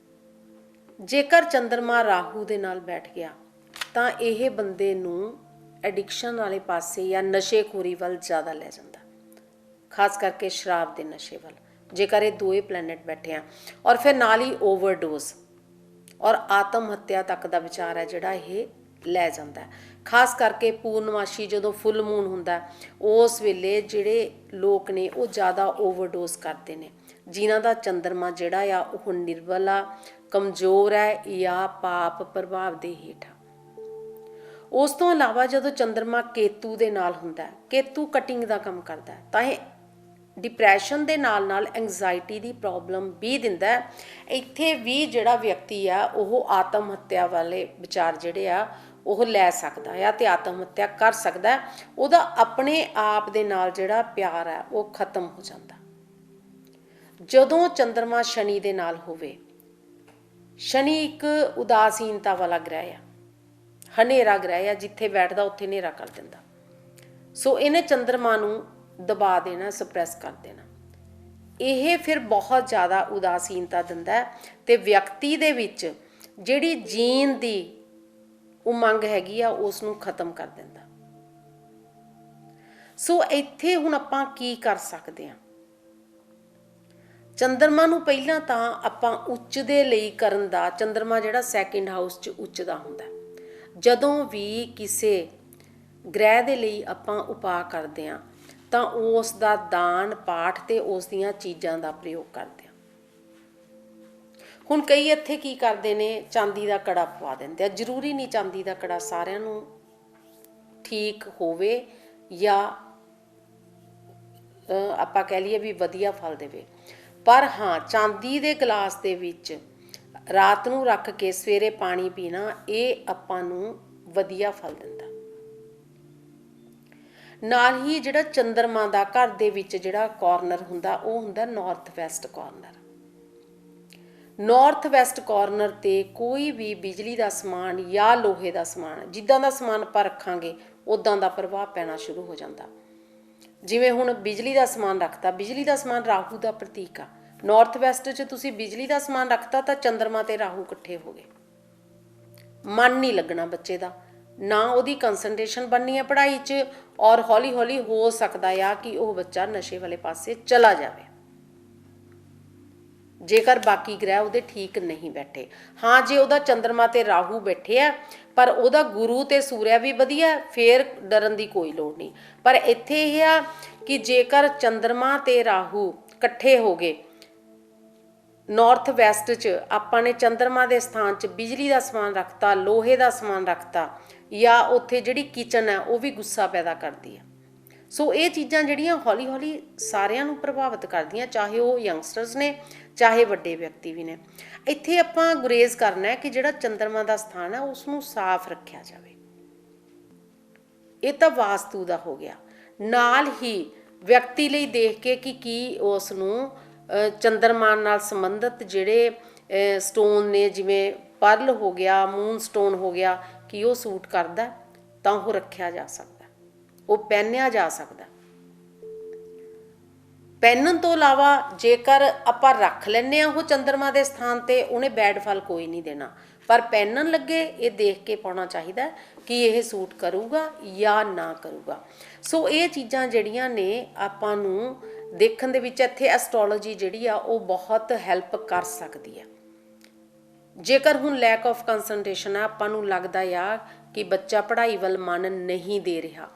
A: ਜੇਕਰ ਚੰਦਰਮਾ ਰਾਹੂ ਦੇ ਨਾਲ ਬੈਠ ਗਿਆ ਤਾਂ ਇਹ ਬੰਦੇ ਨੂੰ ਐਡਿਕਸ਼ਨ ਵਾਲੇ ਪਾਸੇ ਜਾਂ ਨਸ਼ੇਖੋਰੀ ਵੱਲ ਜ਼ਿਆਦਾ ਲੈ ਜਾਂਦਾ, ਖਾਸ ਕਰਕੇ ਸ਼ਰਾਬ ਦੇ ਨਸ਼ੇ ਵੱਲ, ਜੇਕਰ ਇਹ ਦੋਏ ਪਲੈਨਟ ਬੈਠੇ ਆ। ਔਰ ਫਿਰ ਨਾਲ ਹੀ ਓਵਰਡੋਜ਼ ਔਰ ਆਤਮ ਹੱਤਿਆ ਤੱਕ ਦਾ ਵਿਚਾਰ ਹੈ ਜਿਹੜਾ ਇਹ ਲੈ ਜਾਂਦਾ। ਖਾਸ ਕਰਕੇ ਪੂਰਨਮਾਸ਼ੀ ਜਦੋਂ ਫੁੱਲ ਮੂਨ ਹੁੰਦਾ ਉਸ ਵੇਲੇ ਜਿਹੜੇ ਲੋਕ ਨੇ ਉਹ ਜ਼ਿਆਦਾ ਓਵਰਡੋਜ਼ ਕਰਦੇ ਨੇ, ਜਿਨ੍ਹਾਂ ਦਾ ਚੰਦਰਮਾ ਜਿਹੜਾ ਆ ਉਹ ਨਿਰਬਲ ਆ, ਕਮਜ਼ੋਰ ਹੈ ਜਾਂ ਪਾਪ ਪ੍ਰਭਾਵ ਦੇ ਹੇਠ ਆ। ਉਸ ਤੋਂ ਇਲਾਵਾ ਜਦੋਂ ਚੰਦਰਮਾ ਕੇਤੂ ਦੇ ਨਾਲ ਹੁੰਦਾ, ਕੇਤੂ ਕਟਿੰਗ ਦਾ ਕੰਮ ਕਰਦਾ ਤਾਂ ਇਹ ਡਿਪਰੈਸ਼ਨ ਦੇ ਨਾਲ ਨਾਲ ਐਂਗਜ਼ਾਇਟੀ ਦੀ ਪ੍ਰੋਬਲਮ ਵੀ ਦਿੰਦਾ। ਇੱਥੇ ਵੀ ਜਿਹੜਾ ਵਿਅਕਤੀ ਆ ਉਹ ਆਤਮ ਹੱਤਿਆ ਵਾਲੇ ਵਿਚਾਰ ਜਿਹੜੇ ਆ ਉਹ ਲੈ ਸਕਦਾ ਆ ਤੇ ਆਤਮ ਹੱਤਿਆ ਕਰ ਸਕਦਾ। ਉਹਦਾ ਆਪਣੇ ਆਪ ਦੇ ਨਾਲ ਜਿਹੜਾ ਪਿਆਰ ਹੈ ਉਹ ਖਤਮ ਹੋ ਜਾਂਦਾ। ਜਦੋਂ ਚੰਦਰਮਾ ਸ਼ਨੀ ਦੇ ਨਾਲ ਹੋਵੇ, ਸ਼ਨੀ ਇੱਕ ਉਦਾਸੀਨਤਾ ਵਾਲਾ ਗ੍ਰਹਿ ਆ, ਹਨੇਰਾ ਗ੍ਰਹਿ ਆ, ਜਿੱਥੇ ਬੈਠਦਾ ਉੱਥੇ ਹਨੇਰਾ ਕਰ ਦਿੰਦਾ। ਸੋ ਇਹਨੇ ਚੰਦਰਮਾ ਨੂੰ ਦਬਾ ਦੇਣਾ, ਸਪਰੈਸ ਕਰ ਦੇਣਾ। ਇਹ ਫਿਰ ਬਹੁਤ ਜ਼ਿਆਦਾ ਉਦਾਸੀਨਤਾ ਦਿੰਦਾ ਤੇ ਵਿਅਕਤੀ ਦੇ ਵਿੱਚ ਜਿਹੜੀ ਜੀਣ ਦੀ ਉਮੰਗ ਹੈਗੀ ਆ ਉਸ ਨੂੰ ਖਤਮ ਕਰ ਦਿੰਦਾ। ਸੋ ਇੱਥੇ ਹੁਣ ਆਪਾਂ ਕੀ ਕਰ ਸਕਦੇ ਹਾਂ? ਚੰਦਰਮਾ ਨੂੰ ਪਹਿਲਾਂ ਤਾਂ ਆਪਾਂ ਉੱਚ ਦੇ ਲਈ ਕਰਨ ਦਾ, ਚੰਦਰਮਾ ਜਿਹੜਾ 2nd ਹਾਊਸ 'ਚ ਉੱਚ ਦਾ ਹੁੰਦਾ, ਜਦੋਂ ਵੀ ਕਿਸੇ ਗ੍ਰਹਿ ਦੇ ਲਈ ਆਪਾਂ ਉਪਾਅ ਕਰਦੇ ਹਾਂ ਤਾਂ ਉਸ ਦਾ ਦਾਨ ਪਾਠ ਤੇ ਉਸ ਦੀਆਂ ਚੀਜ਼ਾਂ ਦਾ ਪ੍ਰਯੋਗ ਕਰਦੇ ਹਾਂ। ਹੁਣ ਕਈ ਇੱਥੇ ਕੀ ਕਰਦੇ ਨੇ, ਚਾਂਦੀ ਦਾ ਕੜਾ ਪਵਾ ਦਿੰਦੇ ਆ। ਜ਼ਰੂਰੀ ਨਹੀਂ ਚਾਂਦੀ ਦਾ ਕੜਾ ਸਾਰਿਆਂ ਨੂੰ ਠੀਕ ਹੋਵੇ ਜਾਂ ਆਪਾਂ ਕਹਿ ਲਈਏ ਵੀ ਵਧੀਆ ਫਲ ਦੇਵੇ, ਪਰ ਹਾਂ ਚਾਂਦੀ ਦੇ ਗਲਾਸ ਦੇ ਵਿੱਚ ਰਾਤ ਨੂੰ ਰੱਖ ਕੇ ਸਵੇਰੇ ਪਾਣੀ ਪੀਣਾ ਇਹ ਆਪਾਂ ਨੂੰ ਵਧੀਆ ਫਲ ਦਿੰਦਾ। ਨਾਲ ਹੀ ਜਿਹੜਾ ਚੰਦਰਮਾ ਦਾ ਘਰ ਦੇ ਵਿੱਚ ਜਿਹੜਾ ਕਾਰਨਰ ਹੁੰਦਾ ਉਹ ਹੁੰਦਾ north West corner. North West corner ਤੇ ਕੋਈ ਵੀ ਬਿਜਲੀ ਦਾ ਸਮਾਨ ਜਾਂ ਲੋਹੇ ਦਾ ਸਮਾਨ, ਜਿੱਦਾਂ ਦਾ ਸਮਾਨ ਆਪਾਂ ਰੱਖਾਂਗੇ ਉਦਾਂ ਦਾ ਪ੍ਰਭਾਵ ਪੈਣਾ ਸ਼ੁਰੂ ਹੋ ਜਾਂਦਾ। ਜਿਵੇਂ ਹੁਣ ਬਿਜਲੀ ਦਾ ਸਮਾਨ ਰੱਖਤਾ, ਬਿਜਲੀ ਦਾ ਸਮਾਨ ਰਾਹੂ ਦਾ ਪ੍ਰਤੀਕ ਆ। ਨਾਰਥ ਵੈਸਟ 'ਚ ਤੁਸੀਂ ਬਿਜਲੀ ਦਾ ਸਮਾਨ ਰੱਖਤਾ ਤਾਂ ਚੰਦਰਮਾ ਤੇ ਰਾਹੂ ਇਕੱਠੇ ਹੋ ਗਏ, ਮਨ ਨਹੀਂ ਲੱਗਣਾ ਬੱਚੇ ਦਾ, ਨਾ ਉਹਦੀ ਕੰਸਨਟ੍ਰੇਸ਼ਨ ਬਣਨੀ ਹੈ ਪੜ੍ਹਾਈ 'ਚ, ਔਰ ਹੌਲੀ ਹੌਲੀ ਹੋ ਸਕਦਾ ਆ ਕਿ ਉਹ ਬੱਚਾ ਨਸ਼ੇ ਵਾਲੇ ਪਾਸੇ ਚਲਾ ਜਾਵੇ ਜੇਕਰ ਬਾਕੀ ਗ੍ਰਹਿ ਉਹਦੇ ਠੀਕ ਨਹੀਂ ਬੈਠੇ। ਹਾਂ, ਜੇ ਉਹਦਾ ਚੰਦਰਮਾ ਤੇ ਰਾਹੂ ਬੈਠੇ ਆ ਪਰ ਉਹਦਾ ਗੁਰੂ ਤੇ ਸੂਰਿਆ ਵੀ ਵਧੀਆ, ਫੇਰ ਡਰਨ ਦੀ ਕੋਈ ਲੋੜ ਨਹੀਂ। ਪਰ ਇੱਥੇ ਇਹ ਆ ਕਿ ਜੇਕਰ ਚੰਦਰਮਾ ਤੇ ਰਾਹੂ ਇਕੱਠੇ ਹੋ ਗਏ ਨਾਰਥ ਵੈਸਟ 'ਚ, ਆਪਾਂ ਨੇ ਚੰਦਰਮਾ ਦੇ ਸਥਾਨ 'ਚ ਬਿਜਲੀ ਦਾ ਸਮਾਨ ਰੱਖਤਾ, ਲੋਹੇ ਦਾ ਸਮਾਨ ਰੱਖਤਾ, ਜਾਂ ਉੱਥੇ ਜਿਹੜੀ ਕਿਚਨ ਹੈ ਉਹ ਵੀ ਗੁੱਸਾ ਪੈਦਾ ਕਰਦੀ ਹੈ। ਸੋ ਇਹ ਚੀਜ਼ਾਂ ਜਿਹੜੀਆਂ ਹੌਲੀ ਹੌਲੀ ਸਾਰਿਆਂ ਨੂੰ ਪ੍ਰਭਾਵਿਤ ਕਰਦੀਆਂ, ਚਾਹੇ ਉਹ ਯੰਗਸਟਰਸ ਨੇ ਚਾਹੇ ਵੱਡੇ ਵਿਅਕਤੀ ਵੀ ਨੇ। ਇੱਥੇ ਆਪਾਂ ਗੁਰੇਜ਼ ਕਰਨਾ ਹੈ ਕਿ ਜਿਹੜਾ ਚੰਦਰਮਾ ਦਾ ਸਥਾਨ ਹੈ ਉਸ ਨੂੰ ਸਾਫ਼ ਰੱਖਿਆ ਜਾਵੇ। ਇਹ ਤਾਂ ਵਾਸਤੂ ਦਾ ਹੋ ਗਿਆ। ਨਾਲ ਹੀ ਵਿਅਕਤੀ ਲਈ ਦੇਖ ਕੇ ਕਿ ਕੀ ਉਸ ਨੂੰ ਚੰਦਰਮਾ ਨਾਲ ਸੰਬੰਧਿਤ ਜਿਹੜੇ ਸਟੋਨ ਨੇ, ਜਿਵੇਂ ਪਰਲ ਹੋ ਗਿਆ, ਮੂਨ ਸਟੋਨ ਹੋ ਗਿਆ, ਕਿ ਉਹ ਸੂਟ ਕਰਦਾ ਤਾਂ ਉਹ ਰੱਖਿਆ ਜਾ ਸਕਦਾ, ਉਹ ਪਹਿਨਿਆ ਜਾ ਸਕਦਾ। ਪਹਿਨਣ ਤੋਂ ਇਲਾਵਾ ਜੇਕਰ ਆਪਾਂ ਰੱਖ ਲੈਂਦੇ ਹਾਂ ਉਹ ਚੰਦਰਮਾ ਦੇ ਸਥਾਨ ਤੇ, ਉਹਨੇ ਬੈਡ ਫਲ ਕੋਈ ਨਹੀਂ ਦੇਣਾ। ਪਰ ਪਹਿਨਣ ਲੱਗੇ ਇਹ ਦੇਖ ਕੇ ਪਾਉਣਾ ਚਾਹੀਦਾ ਕਿ ਇਹ ਸੂਟ ਕਰੂਗਾ ਜਾਂ ਨਾ ਕਰੂਗਾ। ਸੋ ਇਹ ਚੀਜ਼ਾਂ ਜਿਹੜੀਆਂ ਨੇ ਆਪਾਂ ਨੂੰ ਦੇਖਣ ਦੇ ਵਿੱਚ ਇੱਥੇ ਐਸਟ੍ਰੋਲੋਜੀ ਜਿਹੜੀ ਆ ਉਹ ਬਹੁਤ ਹੈਲਪ ਕਰ ਸਕਦੀ ਹੈ। ਜੇਕਰ ਹੁਣ ਲੈਕ ਆਫ ਕੰਸਨਟ੍ਰੇਸ਼ਨ ਆ, ਆਪਾਂ ਨੂੰ ਲੱਗਦਾ ਆ ਕਿ ਬੱਚਾ ਪੜ੍ਹਾਈ ਵੱਲ ਮਨ ਨਹੀਂ ਦੇ ਰਿਹਾ,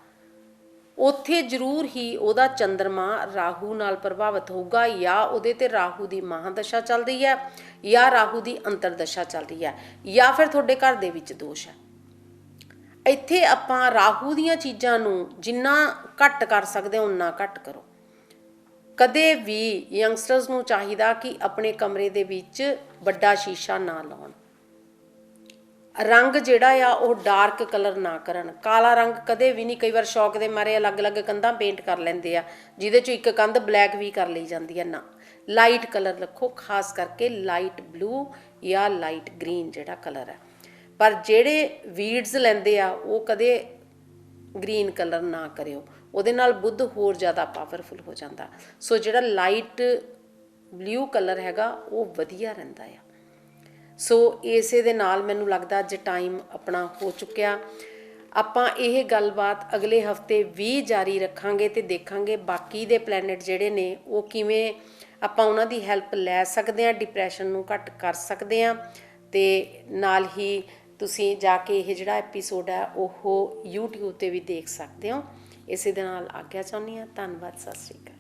A: ਉੱਥੇ ਜ਼ਰੂਰ ਹੀ ਉਹਦਾ ਚੰਦਰਮਾ ਰਾਹੂ ਨਾਲ ਪ੍ਰਭਾਵਿਤ ਹੋਊਗਾ, ਜਾਂ ਉਹਦੇ ਤੇ ਰਾਹੂ ਦੀ ਮਹਾਂਦਸ਼ਾ ਚੱਲ ਰਹੀ ਹੈ, ਜਾਂ ਰਾਹੂ ਦੀ ਅੰਤਰਦਸ਼ਾ ਚੱਲ ਰਹੀ ਹੈ, ਜਾਂ ਫਿਰ ਤੁਹਾਡੇ ਘਰ ਦੇ ਵਿੱਚ ਦੋਸ਼ ਹੈ। ਇੱਥੇ ਆਪਾਂ ਰਾਹੂ ਦੀਆਂ ਚੀਜ਼ਾਂ ਨੂੰ ਜਿੰਨਾ ਘੱਟ ਕਰ ਸਕਦੇ ਹੋ ਉਨਾ ਘੱਟ ਕਰੋ। ਕਦੇ ਵੀ ਯੰਗਸਟਰਸ ਨੂੰ ਚਾਹੀਦਾ ਕਿ ਆਪਣੇ ਕਮਰੇ ਦੇ ਵਿੱਚ ਵੱਡਾ ਸ਼ੀਸ਼ਾ ਨਾ ਲਾਉਣ, ਰੰਗ ਜਿਹੜਾ ਆ ਉਹ ਡਾਰਕ ਕਲਰ ਨਾ ਕਰਨ, ਕਾਲਾ ਰੰਗ ਕਦੇ ਵੀ ਨਹੀਂ। ਕਈ ਵਾਰ ਸ਼ੌਕ ਦੇ ਮਾਰੇ ਅਲੱਗ-ਅਲੱਗ ਕੰਧਾਂ ਪੇਂਟ ਕਰ ਲੈਂਦੇ ਆ, ਜਿਹਦੇ 'ਚੋਂ ਇੱਕ ਕੰਧ ਬਲੈਕ ਵੀ ਕਰ ਲਈ ਜਾਂਦੀ ਹੈ। ਨਾ, ਲਾਈਟ ਕਲਰ ਰੱਖੋ, ਖਾਸ ਕਰਕੇ ਲਾਈਟ ਬਲੂ ਜਾਂ ਲਾਈਟ ਗ੍ਰੀਨ ਜਿਹੜਾ ਕਲਰ ਹੈ। ਪਰ ਜਿਹੜੇ ਵੀਡਸ ਲੈਂਦੇ ਆ ਉਹ ਕਦੇ ਗ੍ਰੀਨ ਕਲਰ ਨਾ ਕਰਿਓ, ਉਹਦੇ ਨਾਲ ਬੁੱਧ ਹੋਰ ਜ਼ਿਆਦਾ ਪਾਵਰਫੁਲ ਹੋ ਜਾਂਦਾ। ਸੋ ਜਿਹੜਾ ਲਾਈਟ ਬਲੂ ਕਲਰ ਹੈਗਾ ਉਹ ਵਧੀਆ ਰਹਿੰਦਾ ਆ। ਸੋ ਇਸੇ ਦੇ ਨਾਲ ਮੈਨੂੰ ਲੱਗਦਾ ਅੱਜ ਟਾਈਮ ਆਪਣਾ ਹੋ ਚੁੱਕਿਆ। ਆਪਾਂ ਇਹ ਗੱਲਬਾਤ ਅਗਲੇ ਹਫਤੇ ਵੀ ਜਾਰੀ ਰੱਖਾਂਗੇ ਤੇ ਦੇਖਾਂਗੇ ਬਾਕੀ ਦੇ ਪਲੈਨਟ ਜਿਹੜੇ ਨੇ ਉਹ ਕਿਵੇਂ ਆਪਾਂ ਉਹਨਾਂ ਦੀ ਹੈਲਪ ਲੈ ਸਕਦੇ ਹਾਂ, ਡਿਪਰੈਸ਼ਨ ਨੂੰ ਘੱਟ ਕਰ ਸਕਦੇ ਹਾਂ। ਤੇ ਨਾਲ ਹੀ ਤੁਸੀਂ ਜਾ ਕੇ ਇਹ ਜਿਹੜਾ ਐਪੀਸੋਡ ਹੈ ਉਹ YouTube ਤੇ ਵੀ ਦੇਖ ਸਕਦੇ ਹੋ। ਇਸੇ ਦੇ ਨਾਲ ਆਗਿਆ ਚਾਹੁੰਦੀ ਹਾਂ। ਧੰਨਵਾਦ, ਸਤਿ ਸ਼੍ਰੀ ਅਕਾਲ।